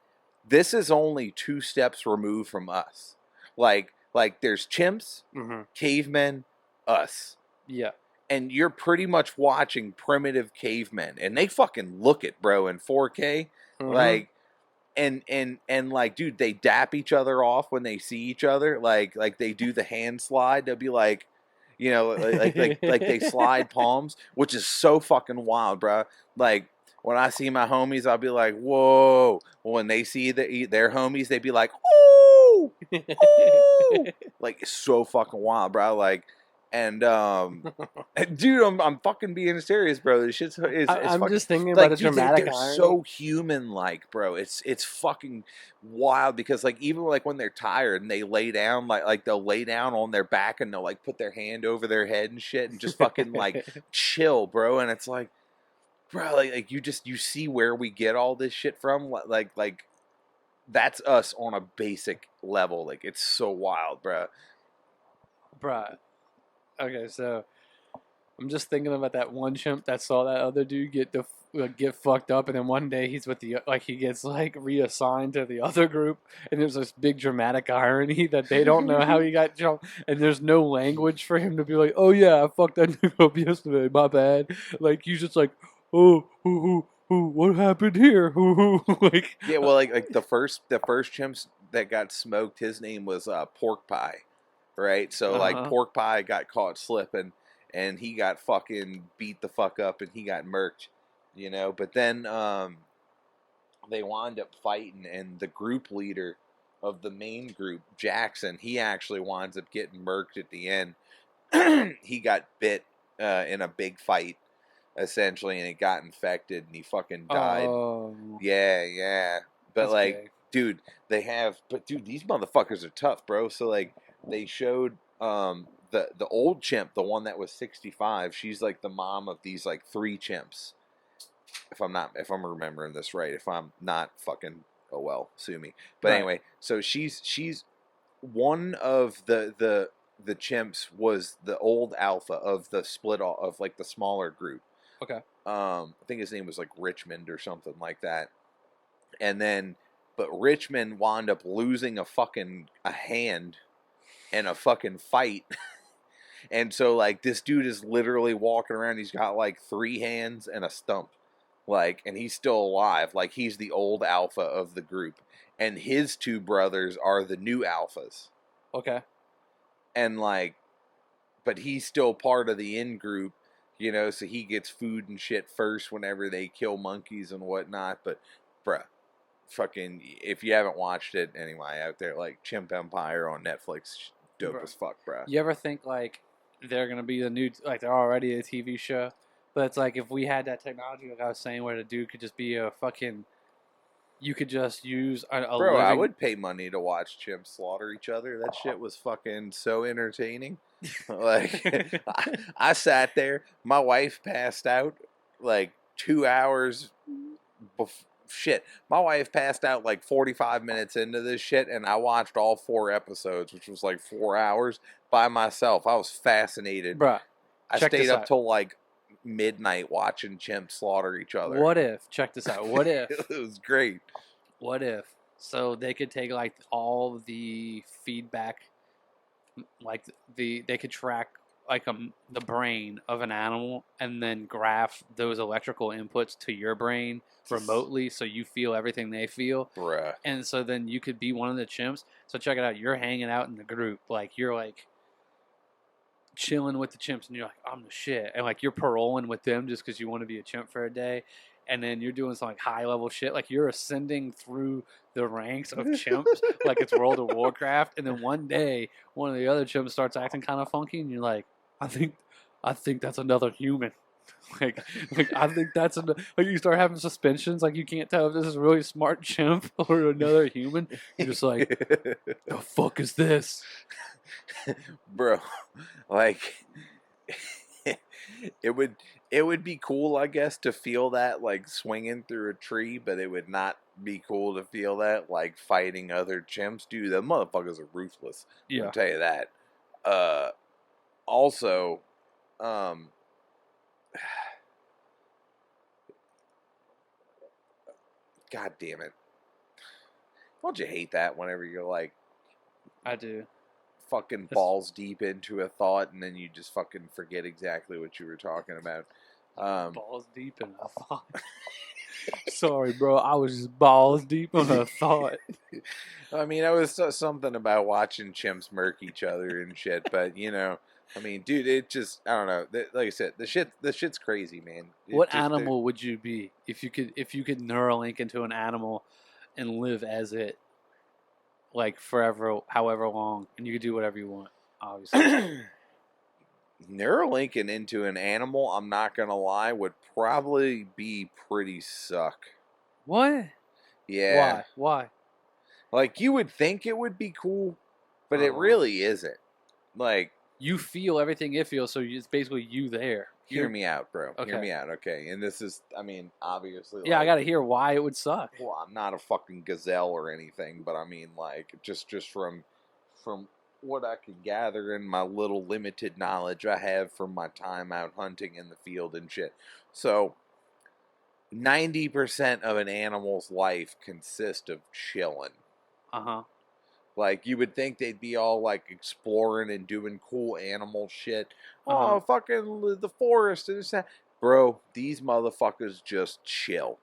[SPEAKER 5] this is only 2 steps removed from us. Like there's chimps, cavemen, us.
[SPEAKER 6] Yeah.
[SPEAKER 5] And you're pretty much watching primitive cavemen. And they fucking look it, bro, in 4K. Like, and like, dude, they dap each other off when they see each other. Like they do the hand slide. They'll be like, you know, like they slide palms, which is so fucking wild, bro. Like, when I see my homies, I'll be like, whoa. When they see their homies, they be like, ooh, ooh. Like, it's so fucking wild, bro. Like, And dude, I'm fucking being serious, bro. This shit's
[SPEAKER 7] I'm
[SPEAKER 5] fucking,
[SPEAKER 7] just thinking
[SPEAKER 5] like,
[SPEAKER 7] about a
[SPEAKER 5] dude,
[SPEAKER 7] dramatic
[SPEAKER 5] they're
[SPEAKER 7] irony.
[SPEAKER 5] so human like, bro. It's fucking wild because like even like when they're tired and they lay down, like they'll lay down on their back and they'll like put their hand over their head and shit and just fucking like chill, bro. And it's like, bro, like you see where we get all this shit from, like that's us on a basic level. Like it's so wild, bro.
[SPEAKER 6] Bruh. Okay, so I'm just thinking about that one chimp that saw that other dude get fucked up, and then one day he's with he gets like reassigned to the other group, and there's this big dramatic irony that they don't know how he got jumped, and there's no language for him to be like, oh yeah, I fucked that nigga up yesterday, my bad. Like he's just like, oh, what happened here? Like
[SPEAKER 5] Yeah, well, like the first chimps that got smoked, his name was Pork Pie, right? So like Pork Pie got caught slipping, and he got fucking beat the fuck up, and he got murked, you know. But then they wound up fighting, and the group leader of the main group, Jackson, he actually winds up getting murked at the end. He got bit in a big fight, essentially, and it got infected, and he fucking died.
[SPEAKER 6] oh,
[SPEAKER 5] Yeah. But
[SPEAKER 6] that's
[SPEAKER 5] like,
[SPEAKER 6] gay.
[SPEAKER 5] dude, dude, these motherfuckers are tough, bro. So like, they showed the old chimp, the one that was 65. She's like the mom of these like 3 chimps. If I'm remembering this right. If I'm not, fucking, oh well, sue me. But
[SPEAKER 6] Right.
[SPEAKER 5] anyway, so she's one of the chimps was the old alpha of the split of like the smaller group.
[SPEAKER 6] Okay.
[SPEAKER 5] I think his name was like Richmond or something like that. And then, but Richmond wound up losing a hand in a fucking fight. And so like this dude is literally walking around. He's got like 3 hands and a stump. Like, and he's still alive. Like he's the old alpha of the group. And his 2 brothers are the new alphas.
[SPEAKER 6] Okay.
[SPEAKER 5] And like, but he's still part of the in group, you know, so he gets food and shit first whenever they kill monkeys and whatnot. But bruh, fucking, if you haven't watched it anyway out there, like Chimp Empire on Netflix, dope
[SPEAKER 6] Bruh.
[SPEAKER 5] as fuck, bruh.
[SPEAKER 6] You ever think like they're gonna be the new, like they're already a TV show, but it's like if we had that technology, like I was saying, where the dude could just be a fucking, you could just use a
[SPEAKER 5] Bro, I
[SPEAKER 6] living-
[SPEAKER 5] would pay money to watch chimps slaughter each other. That shit was fucking so entertaining. Like, I sat there. My wife passed out like 2 hours before. Shit, my wife passed out like 45 minutes into this shit, and I watched all 4 episodes, which was like 4 hours by myself. I was fascinated.
[SPEAKER 6] Bruh,
[SPEAKER 5] I
[SPEAKER 6] check
[SPEAKER 5] stayed
[SPEAKER 6] this
[SPEAKER 5] up
[SPEAKER 6] out.
[SPEAKER 5] till like midnight watching chimps slaughter each other.
[SPEAKER 6] What if? Check this out. What if?
[SPEAKER 5] It was great.
[SPEAKER 6] What if? So they could take like all the feedback, like they could track like the brain of an animal and then graph those electrical inputs to your brain remotely, so you feel everything they feel.
[SPEAKER 5] Bruh.
[SPEAKER 6] And so then you could be one of the chimps. So check it out. You're hanging out in the group, like you're like chilling with the chimps, and you're like, I'm the shit, and like you're paroling with them just because you want to be a chimp for a day. And then you're doing some like high level shit, like you're ascending through the ranks of chimps, like it's World of Warcraft. And then one day, one of the other chimps starts acting kind of funky, and you're like, I think that's another human. like I think that's like you start having suspensions, like you can't tell if this is a really smart chimp or another human. You're just like, the fuck is this?
[SPEAKER 5] Bro, like it would be cool, I guess, to feel that like swinging through a tree, but it would not be cool to feel that like fighting other chimps. Dude, the motherfuckers are ruthless.
[SPEAKER 6] Yeah.
[SPEAKER 5] I'll tell you that. Also, God damn it. Don't you hate that whenever you're like
[SPEAKER 6] I do.
[SPEAKER 5] fucking balls deep into a thought and then you just fucking forget exactly what you were talking about?
[SPEAKER 6] Balls deep in a thought. Sorry, bro. I was just balls deep in a thought.
[SPEAKER 5] I mean, it was something about watching chimps murk each other and shit, but you know, I mean, dude, it just, I don't know. Like I said, the shit's crazy, man.
[SPEAKER 6] What animal would you be if you could Neuralink into an animal and live as it, like forever, however long, and you could do whatever you want, obviously.
[SPEAKER 5] Neuralinking into an animal, I'm not gonna lie, would probably be pretty suck.
[SPEAKER 6] What?
[SPEAKER 5] Yeah.
[SPEAKER 6] Why?
[SPEAKER 5] Like, you would think it would be cool, but it
[SPEAKER 6] Uh-huh.
[SPEAKER 5] really isn't. Like,
[SPEAKER 6] You feel everything it feels, so it's basically you there.
[SPEAKER 5] hear me out, bro. Hear
[SPEAKER 6] Okay.
[SPEAKER 5] me out, okay? And this is, I mean, obviously.
[SPEAKER 6] Yeah, I
[SPEAKER 5] like,
[SPEAKER 6] gotta hear why it would suck.
[SPEAKER 5] Well, I'm not a fucking gazelle or anything, but I mean, like, just from what I can gather and my little limited knowledge I have from my time out hunting in the field and shit. So, 90% of an animal's life consists of chilling.
[SPEAKER 6] Uh-huh.
[SPEAKER 5] Like, you would think they'd be all, like, exploring and doing cool animal shit.
[SPEAKER 6] Uh-huh.
[SPEAKER 5] Oh, fucking the forest and this, that. Bro, these motherfuckers just chill.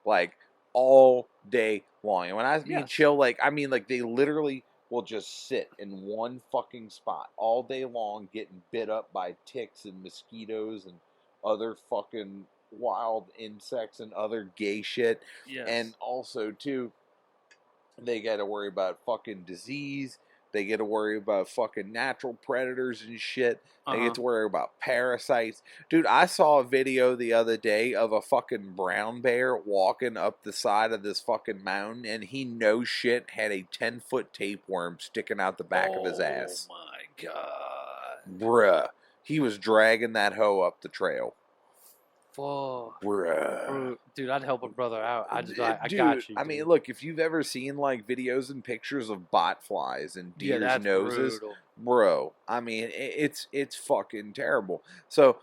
[SPEAKER 5] Like, all day long. And when I mean
[SPEAKER 6] Yes.
[SPEAKER 5] chill, like, I mean, like, they literally will just sit in one fucking spot all day long getting bit up by ticks and mosquitoes and other fucking wild insects and other gay shit.
[SPEAKER 6] Yes.
[SPEAKER 5] And also, too, they got to worry about fucking disease. They get to worry about fucking natural predators and shit. They get to worry about parasites. Dude, I saw a video the other day of a fucking brown bear walking up the side of this fucking mountain, and he no shit had a 10-foot tapeworm sticking out the back of his ass.
[SPEAKER 6] Oh my god.
[SPEAKER 5] Bruh. He was dragging that hoe up the trail.
[SPEAKER 6] Fuck.
[SPEAKER 5] Bruh.
[SPEAKER 6] Dude, I'd help a brother out. I'd just be like, I
[SPEAKER 5] Dude,
[SPEAKER 6] got you.
[SPEAKER 5] I mean,
[SPEAKER 6] dude.
[SPEAKER 5] look, if you've ever seen like videos and pictures of bot flies and
[SPEAKER 6] Yeah,
[SPEAKER 5] deer's
[SPEAKER 6] that's
[SPEAKER 5] noses,
[SPEAKER 6] brutal.
[SPEAKER 5] bro, I mean, it's fucking terrible. So,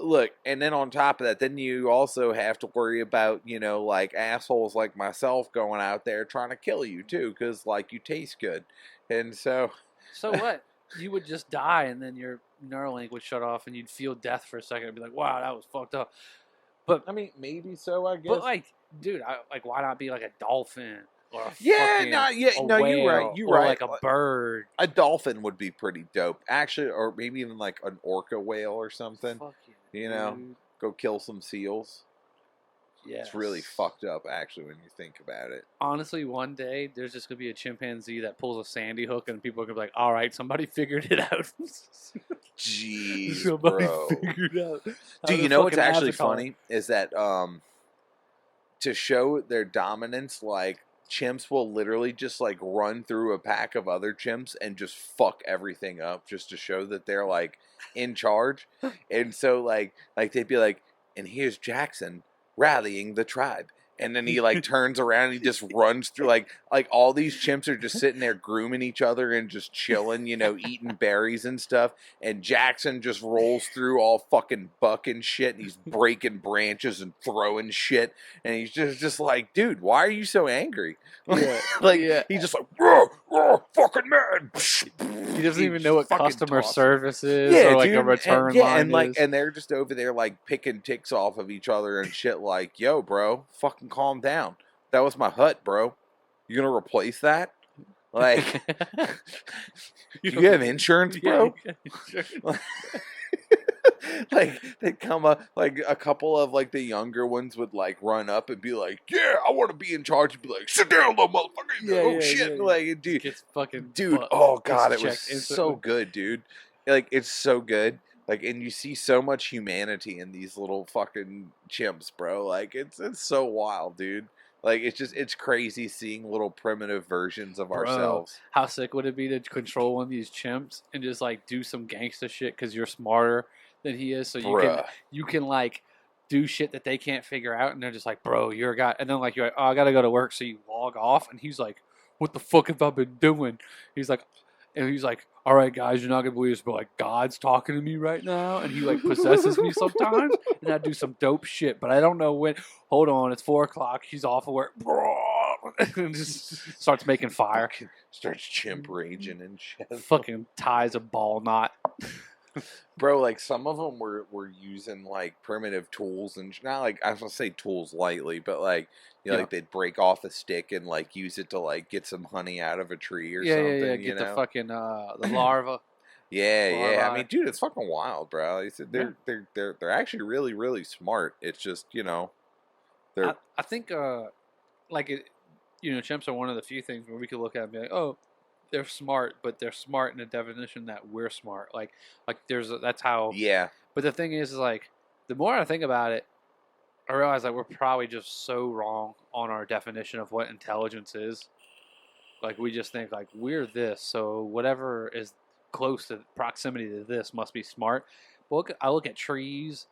[SPEAKER 5] look, and then on top of that, then you also have to worry about, you know, like assholes like myself going out there trying to kill you too, because like you taste good, and so.
[SPEAKER 6] So what? You would just die, and then your Neuralink would shut off, and you'd feel death for a second, and be like, "Wow, that was fucked up." But
[SPEAKER 5] I mean, maybe so. I guess.
[SPEAKER 6] but like, dude, like, why not be like a dolphin or a
[SPEAKER 5] Yeah,
[SPEAKER 6] fucking,
[SPEAKER 5] no, yeah,
[SPEAKER 6] a
[SPEAKER 5] no,
[SPEAKER 6] whale,
[SPEAKER 5] you're right. You're
[SPEAKER 6] or
[SPEAKER 5] right.
[SPEAKER 6] like a bird?
[SPEAKER 5] A dolphin would be pretty dope, actually, or maybe even like an orca whale or something.
[SPEAKER 6] Fuck yeah,
[SPEAKER 5] You know,
[SPEAKER 6] dude.
[SPEAKER 5] go kill some seals.
[SPEAKER 6] Yes.
[SPEAKER 5] It's really fucked up, actually, when you think about it.
[SPEAKER 6] Honestly, one day there's just gonna be a chimpanzee that pulls a sandy hook, and people are gonna be like, "All right, somebody figured it out."
[SPEAKER 5] Jeez,
[SPEAKER 6] Somebody
[SPEAKER 5] bro.
[SPEAKER 6] figured out.
[SPEAKER 5] Do
[SPEAKER 6] how
[SPEAKER 5] you
[SPEAKER 6] to
[SPEAKER 5] know what's
[SPEAKER 6] fucking
[SPEAKER 5] actually
[SPEAKER 6] Avatar.
[SPEAKER 5] funny? Is that to show their dominance, like, chimps will literally just, like, run through a pack of other chimps and just fuck everything up just to show that they're, like, in charge. And so, like they'd be like, and here's Jackson rallying the tribe. And then he like turns around and he just runs through like all these chimps are just sitting there grooming each other and just chilling, you know, eating berries and stuff. And Jackson just rolls through all fucking bucking shit and he's breaking branches and throwing shit. And he's just like, dude, why are you so angry?
[SPEAKER 6] Yeah.
[SPEAKER 5] Like
[SPEAKER 6] Yeah.
[SPEAKER 5] he's just like, "Roar, fucking man."
[SPEAKER 6] He doesn't even know what
[SPEAKER 5] fucking
[SPEAKER 6] customer
[SPEAKER 5] tosses.
[SPEAKER 6] service is
[SPEAKER 5] Yeah,
[SPEAKER 6] or like
[SPEAKER 5] dude,
[SPEAKER 6] a return
[SPEAKER 5] and, yeah,
[SPEAKER 6] line
[SPEAKER 5] and like,
[SPEAKER 6] is.
[SPEAKER 5] and they're just over there like picking ticks off of each other and shit. Like, yo, bro, fucking calm down. That was my hut, bro. You gonna replace that? Like, you have insurance, bro? Like they'd come up, like a couple of like the younger ones would like run up and be like, "Yeah, I want to be in charge." And be like, "Sit down, little motherfucker!"
[SPEAKER 6] Yeah,
[SPEAKER 5] Oh
[SPEAKER 6] yeah,
[SPEAKER 5] shit!
[SPEAKER 6] yeah.
[SPEAKER 5] Like, dude,
[SPEAKER 6] Gets fucking
[SPEAKER 5] dude,
[SPEAKER 6] butt-
[SPEAKER 5] oh
[SPEAKER 6] gets
[SPEAKER 5] god, it was
[SPEAKER 6] checked
[SPEAKER 5] so
[SPEAKER 6] instantly.
[SPEAKER 5] good, dude. Like, it's so good. Like, and you see so much humanity in these little fucking chimps, bro. Like, it's so wild, dude. Like, it's crazy seeing little primitive versions of
[SPEAKER 6] Bro,
[SPEAKER 5] ourselves.
[SPEAKER 6] How sick would it be to control one of these chimps and just like do some gangsta shit because you're smarter than he is, so
[SPEAKER 5] Bruh.
[SPEAKER 6] you can like do shit that they can't figure out, and they're just like, bro, you're a guy, and then like you're like, oh, I gotta go to work, so you log off, and he's like, what the fuck have I been doing? He's like, all right, guys, you're not gonna believe this, but like God's talking to me right now, and he like possesses me sometimes, and I do some dope shit, but I don't know when. Hold on, it's 4:00. He's off of work, and just starts making fire.
[SPEAKER 5] Fucking starts chimp raging and shit.
[SPEAKER 6] Fucking ties a ball knot.
[SPEAKER 5] Bro, like some of them were using like primitive tools and not like I was gonna say tools lightly, but like you know,
[SPEAKER 6] Yeah.
[SPEAKER 5] like they'd break off a stick and like use it to like get some honey out of a tree or
[SPEAKER 6] Yeah,
[SPEAKER 5] something.
[SPEAKER 6] yeah, yeah.
[SPEAKER 5] You
[SPEAKER 6] Get
[SPEAKER 5] know?
[SPEAKER 6] the fucking the larva.
[SPEAKER 5] Yeah, yeah. I
[SPEAKER 6] larvae.
[SPEAKER 5] mean, dude, it's fucking wild, bro. Like I said, they're actually really really smart. It's just they're
[SPEAKER 6] I think like it, chimps are one of the few things where we could look at and be like, oh, they're smart, but they're smart in the definition that we're smart. Like that's how.
[SPEAKER 5] Yeah.
[SPEAKER 6] But the thing is like, the more I think about it, I realize that we're probably just so wrong on our definition of what intelligence is. Like we just think like we're this, so whatever is close to proximity to this must be smart. But I look at trees,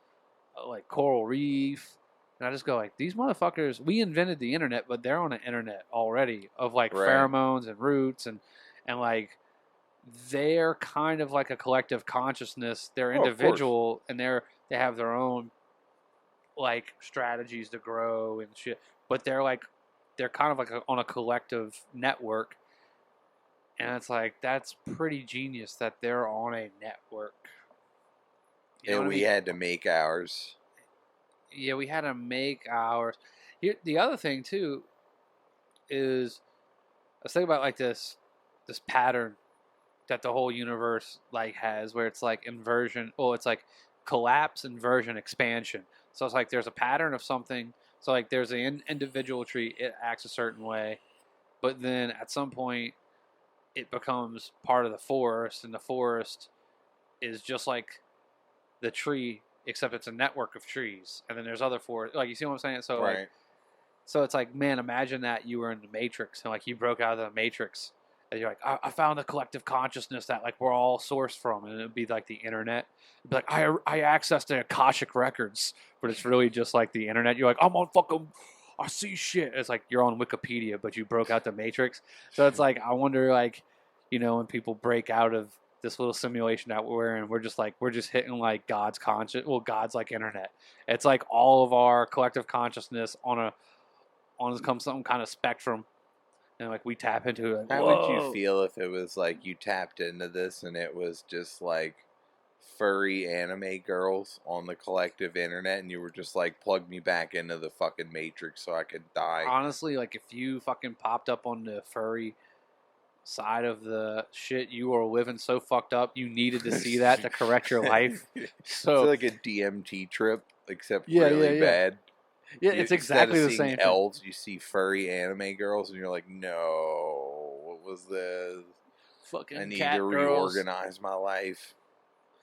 [SPEAKER 6] like coral reef, and I just go like, these motherfuckers. We invented the internet, but they're on the internet already of like
[SPEAKER 5] Right.
[SPEAKER 6] pheromones and roots and like they're kind of like a collective consciousness. They're
[SPEAKER 5] Oh, of course.
[SPEAKER 6] individual and they have their own like strategies to grow and shit. But they're kind of like on a collective network. And it's like, that's pretty genius that they're on a network. You know
[SPEAKER 5] And
[SPEAKER 6] what I
[SPEAKER 5] we
[SPEAKER 6] mean?
[SPEAKER 5] had to make ours.
[SPEAKER 6] Yeah, we had to make ours. The other thing too is I was thinking about like this pattern that the whole universe like has, where it's like inversion. Oh, it's like collapse, inversion, expansion. So it's like there's a pattern of something. So like there's an individual tree, it acts a certain way, but then at some point it becomes part of the forest, and the forest is just like the tree, except it's a network of trees. And then there's other forests. Like, you see what I'm saying? So
[SPEAKER 5] Right.
[SPEAKER 6] like, so it's like, man, imagine that you were in the Matrix and like you broke out of the Matrix and you're like, I found a collective consciousness that like we're all sourced from, and it'd be like the internet. It'd be like I accessed the Akashic records, but it's really just like the internet. You're like, I'm on fucking, I see shit. It's like you're on Wikipedia, but you broke out the Matrix. So it's like, I wonder, like, you know, when people break out of this little simulation that we're in, we're just hitting like God's conscious. Well, God's like internet. It's like all of our collective consciousness on some kind of spectrum, and like we tap into it.
[SPEAKER 5] How would you feel if it was like you tapped into this and it was just like furry anime girls on the collective internet, and you were just like, plug me back into the fucking Matrix so I could die?
[SPEAKER 6] Honestly, like if you fucking popped up on the furry side of the shit, you were living so fucked up, you needed to see that to correct your life. So
[SPEAKER 5] It's like a DMT trip, except
[SPEAKER 6] Yeah,
[SPEAKER 5] really
[SPEAKER 6] yeah.
[SPEAKER 5] bad.
[SPEAKER 6] yeah, it's
[SPEAKER 5] Instead
[SPEAKER 6] exactly
[SPEAKER 5] of
[SPEAKER 6] the
[SPEAKER 5] seeing
[SPEAKER 6] same thing.
[SPEAKER 5] elves, you see furry anime girls, and you're like, no, what was this?
[SPEAKER 6] Fucking
[SPEAKER 5] I need
[SPEAKER 6] cat
[SPEAKER 5] to
[SPEAKER 6] girls.
[SPEAKER 5] reorganize my life.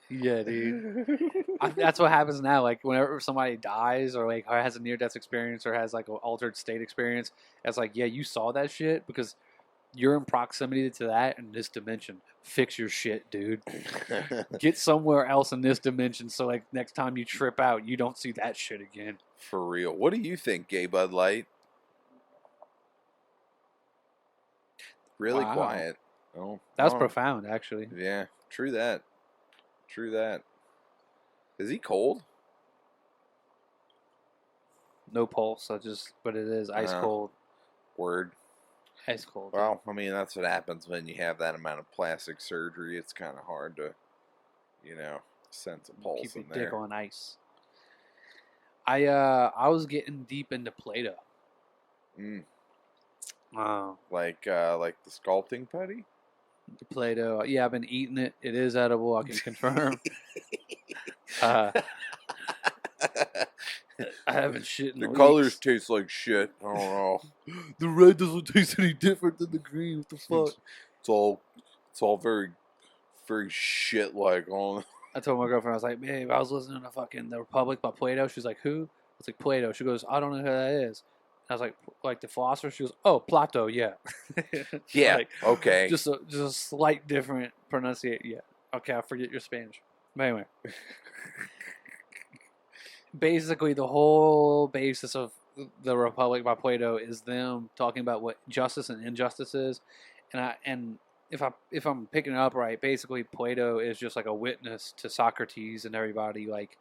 [SPEAKER 6] Yeah, dude. That's what happens now. Like whenever somebody dies or like has a near-death experience or has like an altered state experience, it's like, yeah, you saw that shit because you're in proximity to that in this dimension. Fix your shit, dude. Get somewhere else in this dimension so like next time you trip out, you don't see that shit again.
[SPEAKER 5] For real. What do you think, Gay Bud Light? Really
[SPEAKER 6] Wow.
[SPEAKER 5] quiet. Oh,
[SPEAKER 6] That was
[SPEAKER 5] oh,
[SPEAKER 6] profound, actually.
[SPEAKER 5] Yeah, true that. True that. Is he cold?
[SPEAKER 6] No pulse, but it is ice cold.
[SPEAKER 5] Word.
[SPEAKER 6] Ice cold.
[SPEAKER 5] Well, I mean, that's what happens when you have that amount of plastic surgery. It's kind of hard to, sense a pulse
[SPEAKER 6] Keep your
[SPEAKER 5] in there.
[SPEAKER 6] dick on ice. I was getting deep into Plato.
[SPEAKER 5] Mm,
[SPEAKER 6] Wow.
[SPEAKER 5] like the sculpting putty?
[SPEAKER 6] Play-Doh. Yeah, I've been eating it. It is edible. I can confirm. I haven't shit in
[SPEAKER 5] The
[SPEAKER 6] weeks.
[SPEAKER 5] colors taste like shit. I don't know.
[SPEAKER 6] The red doesn't taste any different than the green. What the fuck?
[SPEAKER 5] It's all very, very shit like. Oh,
[SPEAKER 6] I told my girlfriend, I was like, babe, I was listening to fucking The Republic by Plato. She's like, who? I was like, Plato. She goes, I don't know who that is. I was like the philosopher. She goes, oh, Plato, yeah.
[SPEAKER 5] yeah.
[SPEAKER 6] Like,
[SPEAKER 5] Okay.
[SPEAKER 6] just a slight different pronunciation. Yeah. Okay, I forget your Spanish. But anyway. Basically, the whole basis of The Republic by Plato is them talking about what justice and injustice is. And if I'm picking it up right, basically Plato is just like a witness to Socrates and everybody, like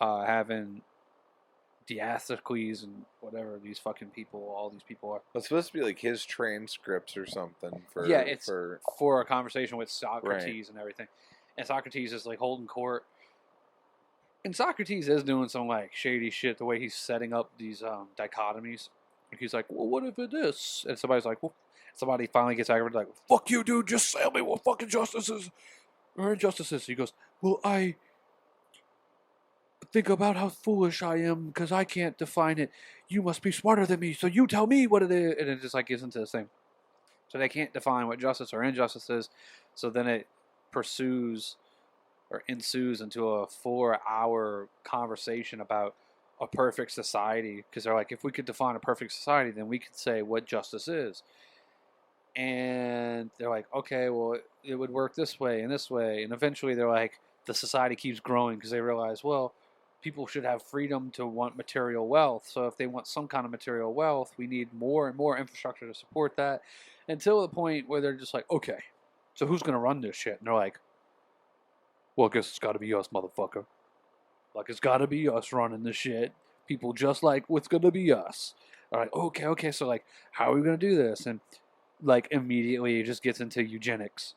[SPEAKER 6] having Diathocles and whatever these fucking people, all these people are.
[SPEAKER 5] It's supposed to be like his transcripts or something.
[SPEAKER 6] It's
[SPEAKER 5] for
[SPEAKER 6] for a conversation with Socrates and everything. And Socrates is like holding court. And Socrates is doing some like shady shit the way he's setting up these dichotomies. Like he's like, well, what if it is? And somebody's like, well, somebody finally gets aggravated, like, fuck you, dude, just tell me what fucking justice is or injustice is. He goes, well, I think about how foolish I am because I can't define it. You must be smarter than me, so you tell me what it is. And it just like gets into this thing. So they can't define what justice or injustice is. So then it pursues or ensues into a 4-hour conversation about a perfect society. Because they're like, if we could define a perfect society, then we could say what justice is. And they're like, okay, well, it would work this way and this way. And eventually they're like, the society keeps growing because they realize, well, people should have freedom to want material wealth. So if they want some kind of material wealth, we need more and more infrastructure to support that. Until the point where they're just like, okay, so who's going to run this shit? And they're like, well, I guess it's got to be us, motherfucker. Like, it's got to be us running this shit. People just like what's going to be us. All right, okay, so like, how are we going to do this? And like, immediately he just gets into eugenics.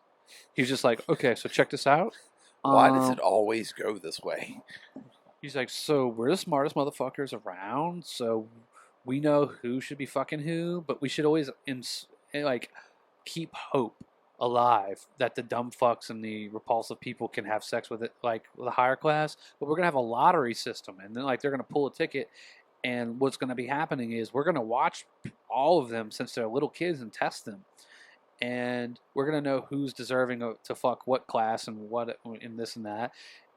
[SPEAKER 6] He's just like, okay, so check this out.
[SPEAKER 5] Why does it always go this way?
[SPEAKER 6] He's like, so we're the smartest motherfuckers around, so we know who should be fucking who, but we should always like keep hope alive that the dumb fucks and the repulsive people can have sex with it, like with a higher class. But we're gonna have a lottery system, and then like they're gonna pull a ticket, and what's gonna be happening is we're gonna watch all of them since they're little kids and test them. And we're gonna know who's deserving to fuck what class and what in this and that,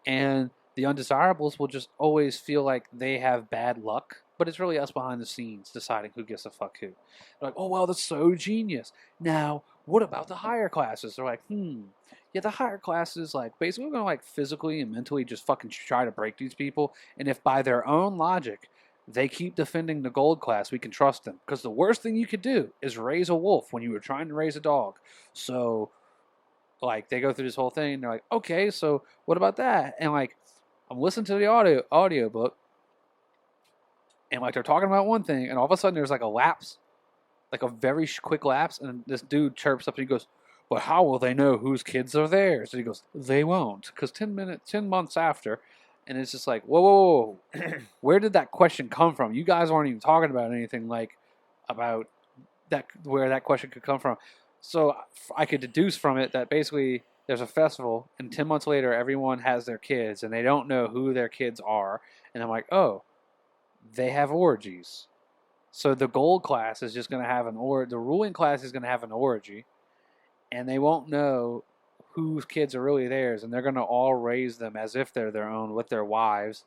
[SPEAKER 6] and the undesirables will just always feel like they have bad luck, but it's really us behind the scenes deciding who gets to fuck who. They're like, oh well, that's so genius. Now, what about the higher classes? They're like, yeah, the higher classes, like basically we're gonna like physically and mentally just fucking try to break these people, and if by their own logic they keep defending the gold class, we can trust them. Because the worst thing you could do is raise a wolf when you were trying to raise a dog. So, like, they go through this whole thing, and they're like, okay, so what about that? And, like, I'm listening to the audio book, and, like, they're talking about one thing, and all of a sudden there's, like, a lapse, like a very quick lapse, and this dude chirps up, and he goes, but how will they know whose kids are theirs? And he goes, they won't, because 10 months after. And it's just like, whoa. Where did that question come from? You guys aren't even talking about anything like about that, where that question could come from. So I could deduce from it that basically there's a festival, and 10 months later, everyone has their kids, and they don't know who their kids are. And I'm like, oh, they have orgies. So the gold class is just going to have the ruling class is going to have an orgy, and they won't know whose kids are really theirs, and they're going to all raise them as if they're their own with their wives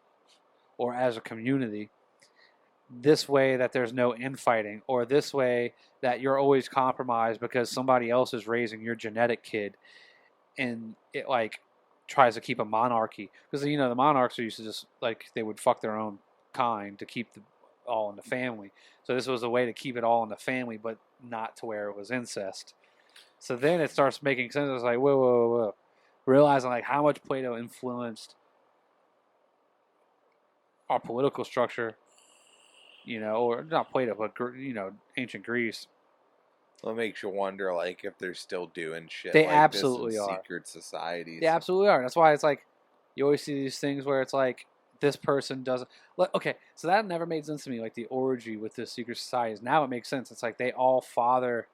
[SPEAKER 6] or as a community. This way that there's no infighting, or this way that you're always compromised because somebody else is raising your genetic kid, and it like tries to keep a monarchy. Because, you know, the monarchs used to just like, they would fuck their own kind to keep all in the family. So this was a way to keep it all in the family, but not to where it was incest. So then it starts making sense. It's like, whoa. Realizing like how much Plato influenced our political structure, you know, or not Plato, but, you know, ancient Greece.
[SPEAKER 5] Well, it makes you wonder, like, if they're still doing shit
[SPEAKER 6] They
[SPEAKER 5] like
[SPEAKER 6] absolutely
[SPEAKER 5] this in
[SPEAKER 6] are.
[SPEAKER 5] secret societies.
[SPEAKER 6] They absolutely are. That's why it's like, you always see these things where it's like, this person doesn't. Okay, so that never made sense to me, like the orgy with the secret societies. Now it makes sense. It's like they all father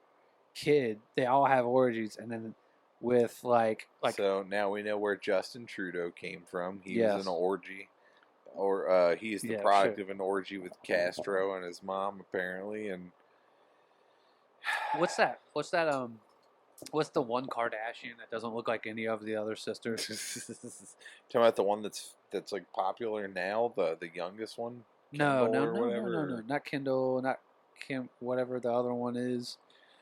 [SPEAKER 6] kid, they all have orgies, and then with like
[SPEAKER 5] so now we know where Justin Trudeau came from. He
[SPEAKER 6] Yes.
[SPEAKER 5] was an orgy, or he's the
[SPEAKER 6] Yeah,
[SPEAKER 5] product
[SPEAKER 6] sure.
[SPEAKER 5] of an orgy with Castro and his mom apparently. And
[SPEAKER 6] what's the one Kardashian that doesn't look like any of the other sisters?
[SPEAKER 5] talking about the one that's like popular now, the youngest one.
[SPEAKER 6] No,
[SPEAKER 5] Kendall or whatever,
[SPEAKER 6] no, not Kendall, not Kim, whatever the other one is.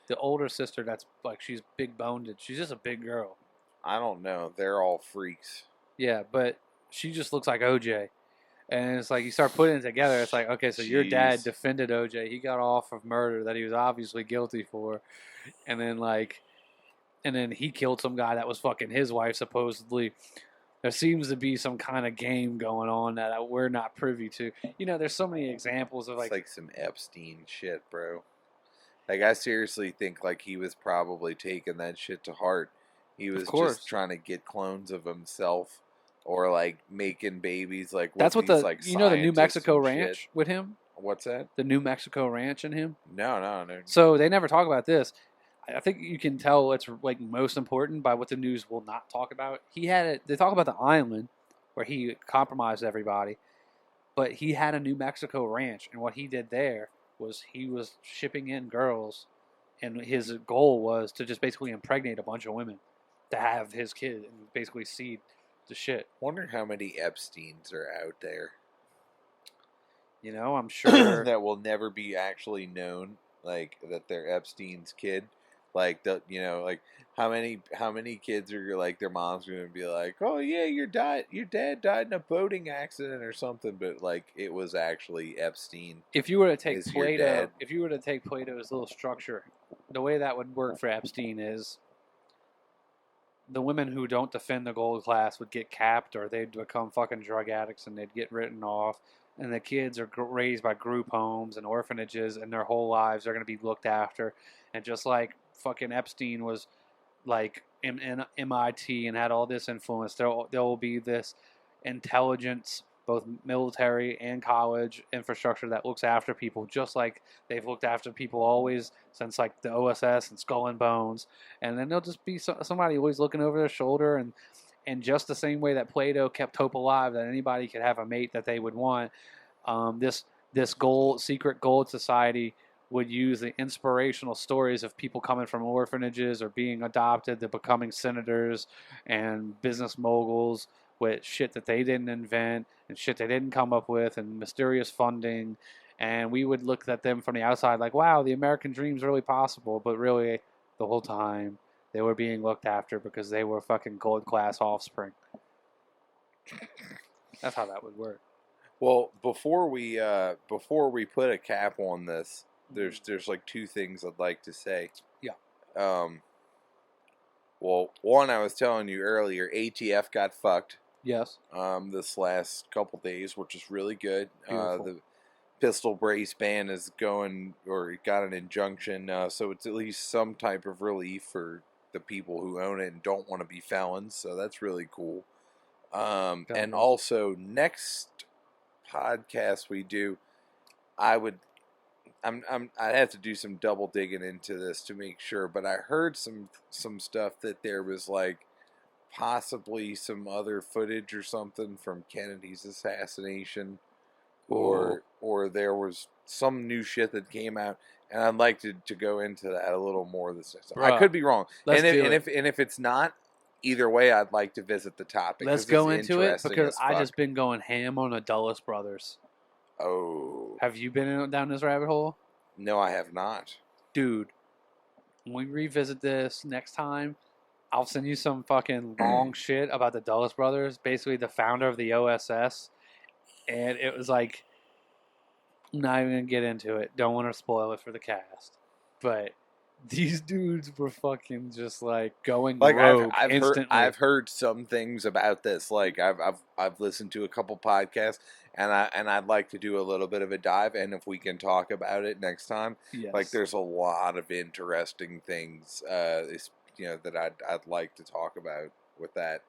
[SPEAKER 6] The older sister that's like, she's big boned. She's just a big girl.
[SPEAKER 5] I don't know. They're all freaks.
[SPEAKER 6] Yeah, but she just looks like OJ. And it's like, you start putting it together, it's like, okay, so your dad
[SPEAKER 5] Jeez.
[SPEAKER 6] defended OJ. He got off of murder that he was obviously guilty for. And then he killed some guy that was fucking his wife, supposedly. There seems to be some kind of game going on that we're not privy to. You know, there's so many examples of
[SPEAKER 5] It's like some Epstein shit, bro. Like, I seriously think like he was probably taking that shit to heart. He was just trying to get clones of himself, or like making babies. Like,
[SPEAKER 6] that's what
[SPEAKER 5] these, like,
[SPEAKER 6] you know, the New
[SPEAKER 5] scientists
[SPEAKER 6] Mexico
[SPEAKER 5] and
[SPEAKER 6] ranch
[SPEAKER 5] shit.
[SPEAKER 6] with him.
[SPEAKER 5] What's that?
[SPEAKER 6] The New Mexico ranch in him.
[SPEAKER 5] No.
[SPEAKER 6] So they never talk about this. I think you can tell it's like most important by what the news will not talk about. He had it. They talk about the island where he compromised everybody, but he had a New Mexico ranch, and what he did there was he was shipping in girls and his goal was to just basically impregnate a bunch of women to have his kid and basically seed the shit.
[SPEAKER 5] Wonder how many Epsteins are out there
[SPEAKER 6] You know, I'm sure.
[SPEAKER 5] that will never be actually known, like that they're Epstein's kid. Like like how many kids are like their moms are gonna be like, oh yeah, your dad died in a boating accident or something, but like it was actually Epstein.
[SPEAKER 6] If you were to take
[SPEAKER 5] Is your
[SPEAKER 6] Plato,
[SPEAKER 5] dad.
[SPEAKER 6] if you were to take Plato's little structure, the way that would work for Epstein is the women who don't defend the gold class would get capped, or they'd become fucking drug addicts and they'd get written off. And the kids are raised by group homes and orphanages, and their whole lives are going to be looked after. And just like fucking Epstein was like in MIT and had all this influence, there will be this intelligence, both military and college infrastructure that looks after people, just like they've looked after people always since like the OSS and Skull and Bones. And then there'll just be somebody always looking over their shoulder, and just the same way that Plato kept hope alive that anybody could have a mate that they would want, this secret gold society would use the inspirational stories of people coming from orphanages or being adopted to becoming senators and business moguls with shit that they didn't invent and shit they didn't come up with and mysterious funding. And we would look at them from the outside like, wow, the American dream's really possible. But really, the whole time, they were being looked after because they were fucking gold class offspring. That's how that would work.
[SPEAKER 5] Well, before we put a cap on this, there's like two things I'd like to say.
[SPEAKER 6] Yeah.
[SPEAKER 5] Well, one, I was telling you earlier, ATF got fucked.
[SPEAKER 6] Yes.
[SPEAKER 5] This last couple days, which is really good.
[SPEAKER 6] Beautiful.
[SPEAKER 5] The pistol brace ban is going, or it got an injunction, so it's at least some type of relief for the people who own it and don't want to be felons. So that's really cool. And also, next podcast we do, I'd have to do some double digging into this to make sure, but I heard some stuff that there was like possibly some other footage or something from Kennedy's assassination, or there was some new shit that came out, and I'd like to go into that a little more this time. I could be wrong, and if it's not, either way, I'd like to visit the topic.
[SPEAKER 6] Let's go into it because I just been going ham on the Dulles brothers.
[SPEAKER 5] Oh,
[SPEAKER 6] have you been down this rabbit hole?
[SPEAKER 5] No, I have not.
[SPEAKER 6] Dude, when we revisit this next time, I'll send you some fucking long shit about the Dulles brothers, basically the founder of the OSS. And it was like, I'm not even going to get into it. Don't want to spoil it for the cast. But these dudes were fucking just like going
[SPEAKER 5] like
[SPEAKER 6] rogue
[SPEAKER 5] instantly. I've heard some things about this. Like I've listened to a couple podcasts, and I'd like to do a little bit of a dive. And if we can talk about it next time,
[SPEAKER 6] yes.
[SPEAKER 5] Like there's a lot of interesting things, that I'd like to talk about with that.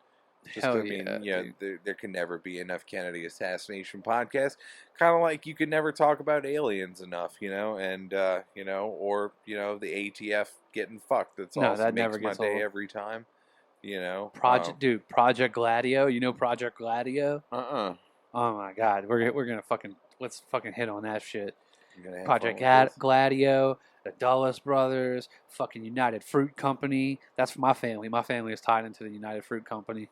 [SPEAKER 5] Just
[SPEAKER 6] Hell
[SPEAKER 5] I mean,
[SPEAKER 6] yeah,
[SPEAKER 5] there can never be enough Kennedy assassination podcasts. Kind of like you could never talk about aliens enough, and or the ATF getting fucked. That's
[SPEAKER 6] no,
[SPEAKER 5] also
[SPEAKER 6] that
[SPEAKER 5] makes
[SPEAKER 6] never
[SPEAKER 5] my
[SPEAKER 6] gets
[SPEAKER 5] day
[SPEAKER 6] old.
[SPEAKER 5] every time.
[SPEAKER 6] Project Gladio. You know Project Gladio?
[SPEAKER 5] Oh
[SPEAKER 6] my god, we're gonna let's fucking hit on that shit.
[SPEAKER 5] Project
[SPEAKER 6] Gladio, the Dulles brothers, fucking United Fruit Company. That's my family. My family is tied into the United Fruit Company.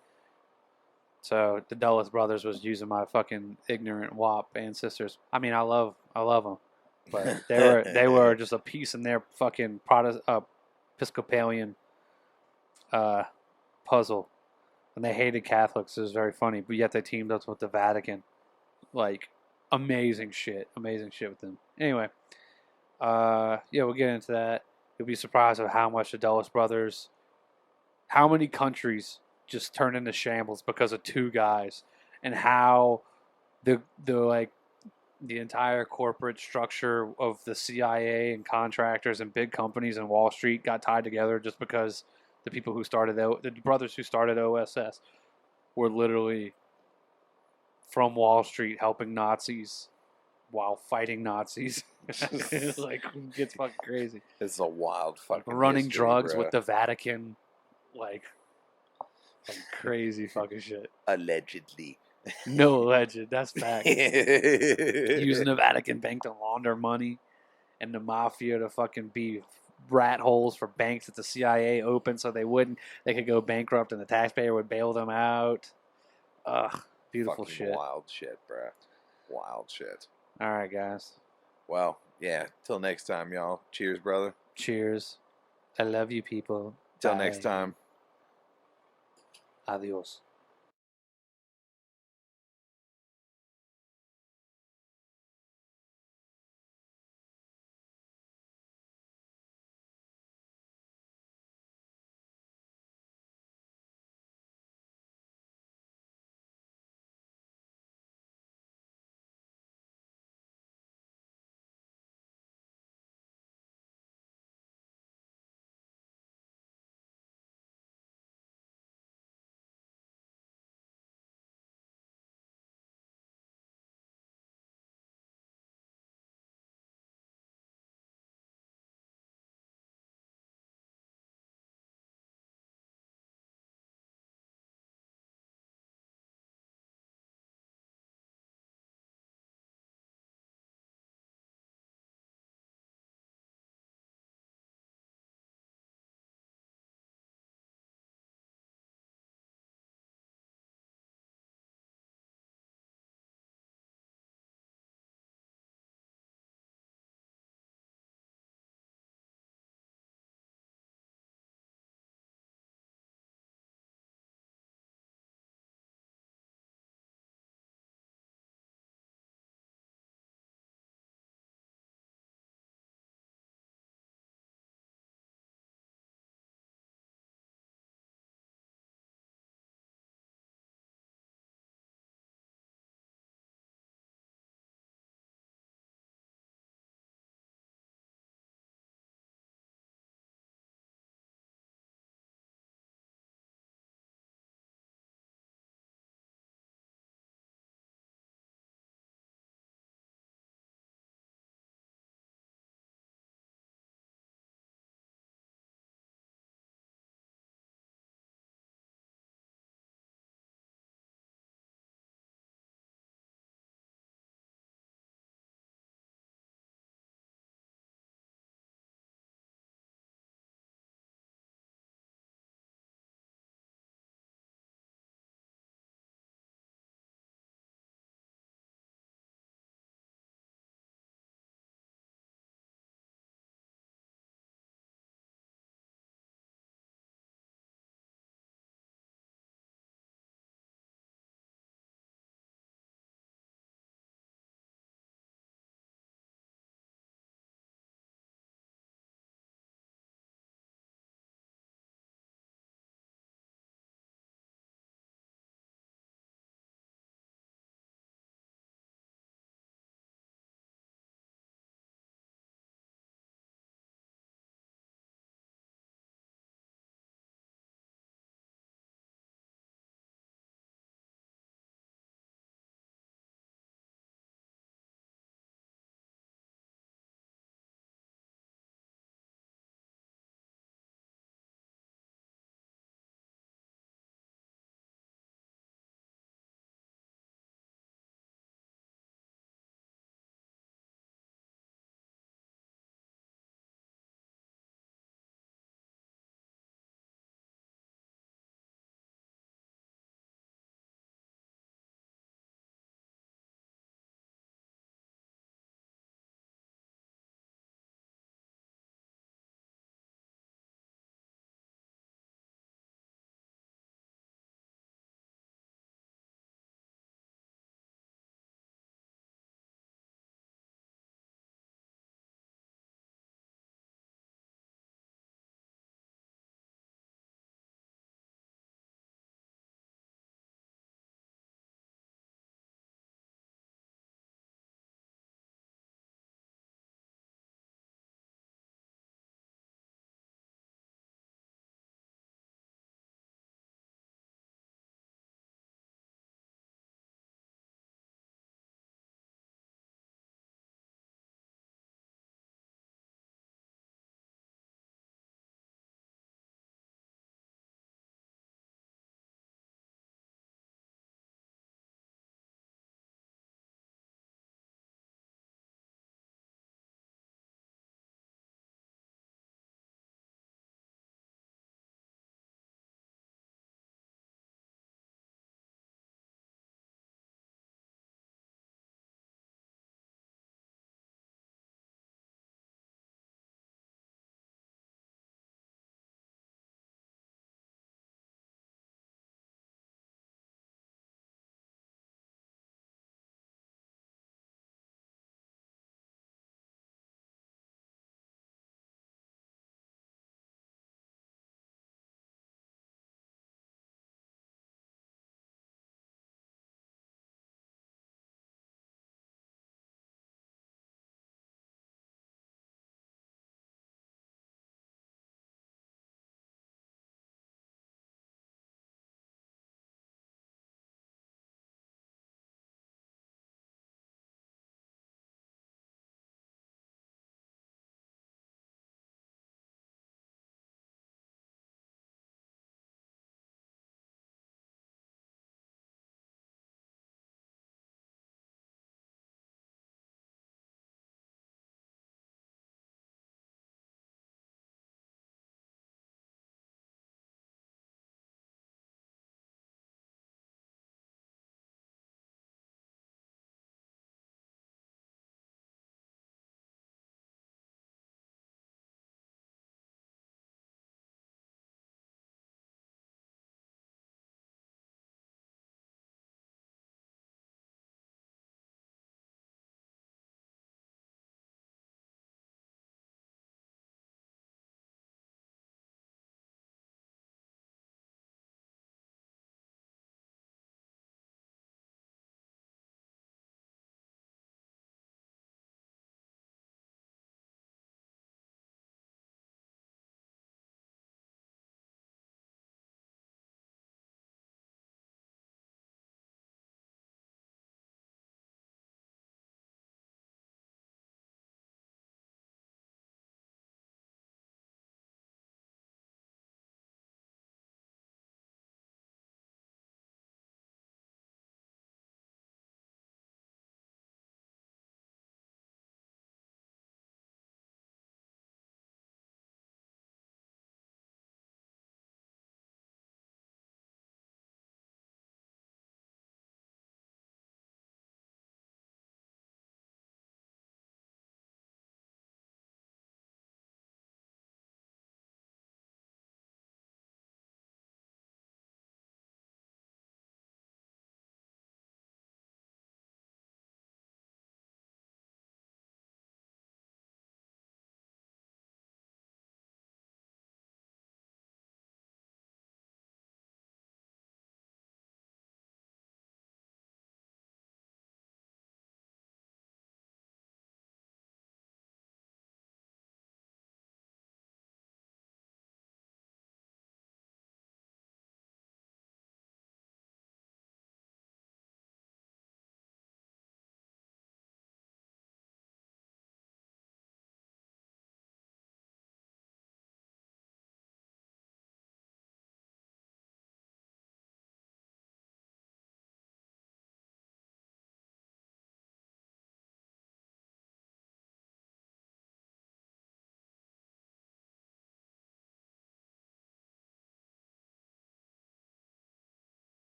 [SPEAKER 6] So the Dulles brothers was using my fucking ignorant WAP ancestors. I mean, I love them, but they were just a piece in their fucking Episcopalian puzzle, and they hated Catholics. It was very funny, but yet they teamed up with the Vatican. Like, amazing shit with them. Anyway, we'll get into that. You'll be surprised at how much the Dulles brothers, how many countries just turned into shambles because of two guys, and how the entire corporate structure of the CIA and contractors and big companies and Wall Street got tied together just because the people who started the brothers who started OSS were literally from Wall Street helping Nazis while fighting Nazis. It's like, it gets fucking crazy.
[SPEAKER 5] It's a wild fucking
[SPEAKER 6] running
[SPEAKER 5] history,
[SPEAKER 6] drugs
[SPEAKER 5] bro.
[SPEAKER 6] with the Vatican, like crazy fucking shit.
[SPEAKER 5] Allegedly.
[SPEAKER 6] No alleged, that's fact. Using the Vatican Bank to launder money and the mafia to fucking be rat holes for banks that the CIA opened so they could go bankrupt and the taxpayer would bail them out. Ugh, beautiful
[SPEAKER 5] Fucking
[SPEAKER 6] shit.
[SPEAKER 5] wild shit, bruh. Wild shit.
[SPEAKER 6] All right, guys.
[SPEAKER 5] Well, yeah. Till next time, y'all. Cheers, brother.
[SPEAKER 6] Cheers. I love you, people.
[SPEAKER 5] Till
[SPEAKER 6] Bye.
[SPEAKER 5] next time.
[SPEAKER 6] Adios.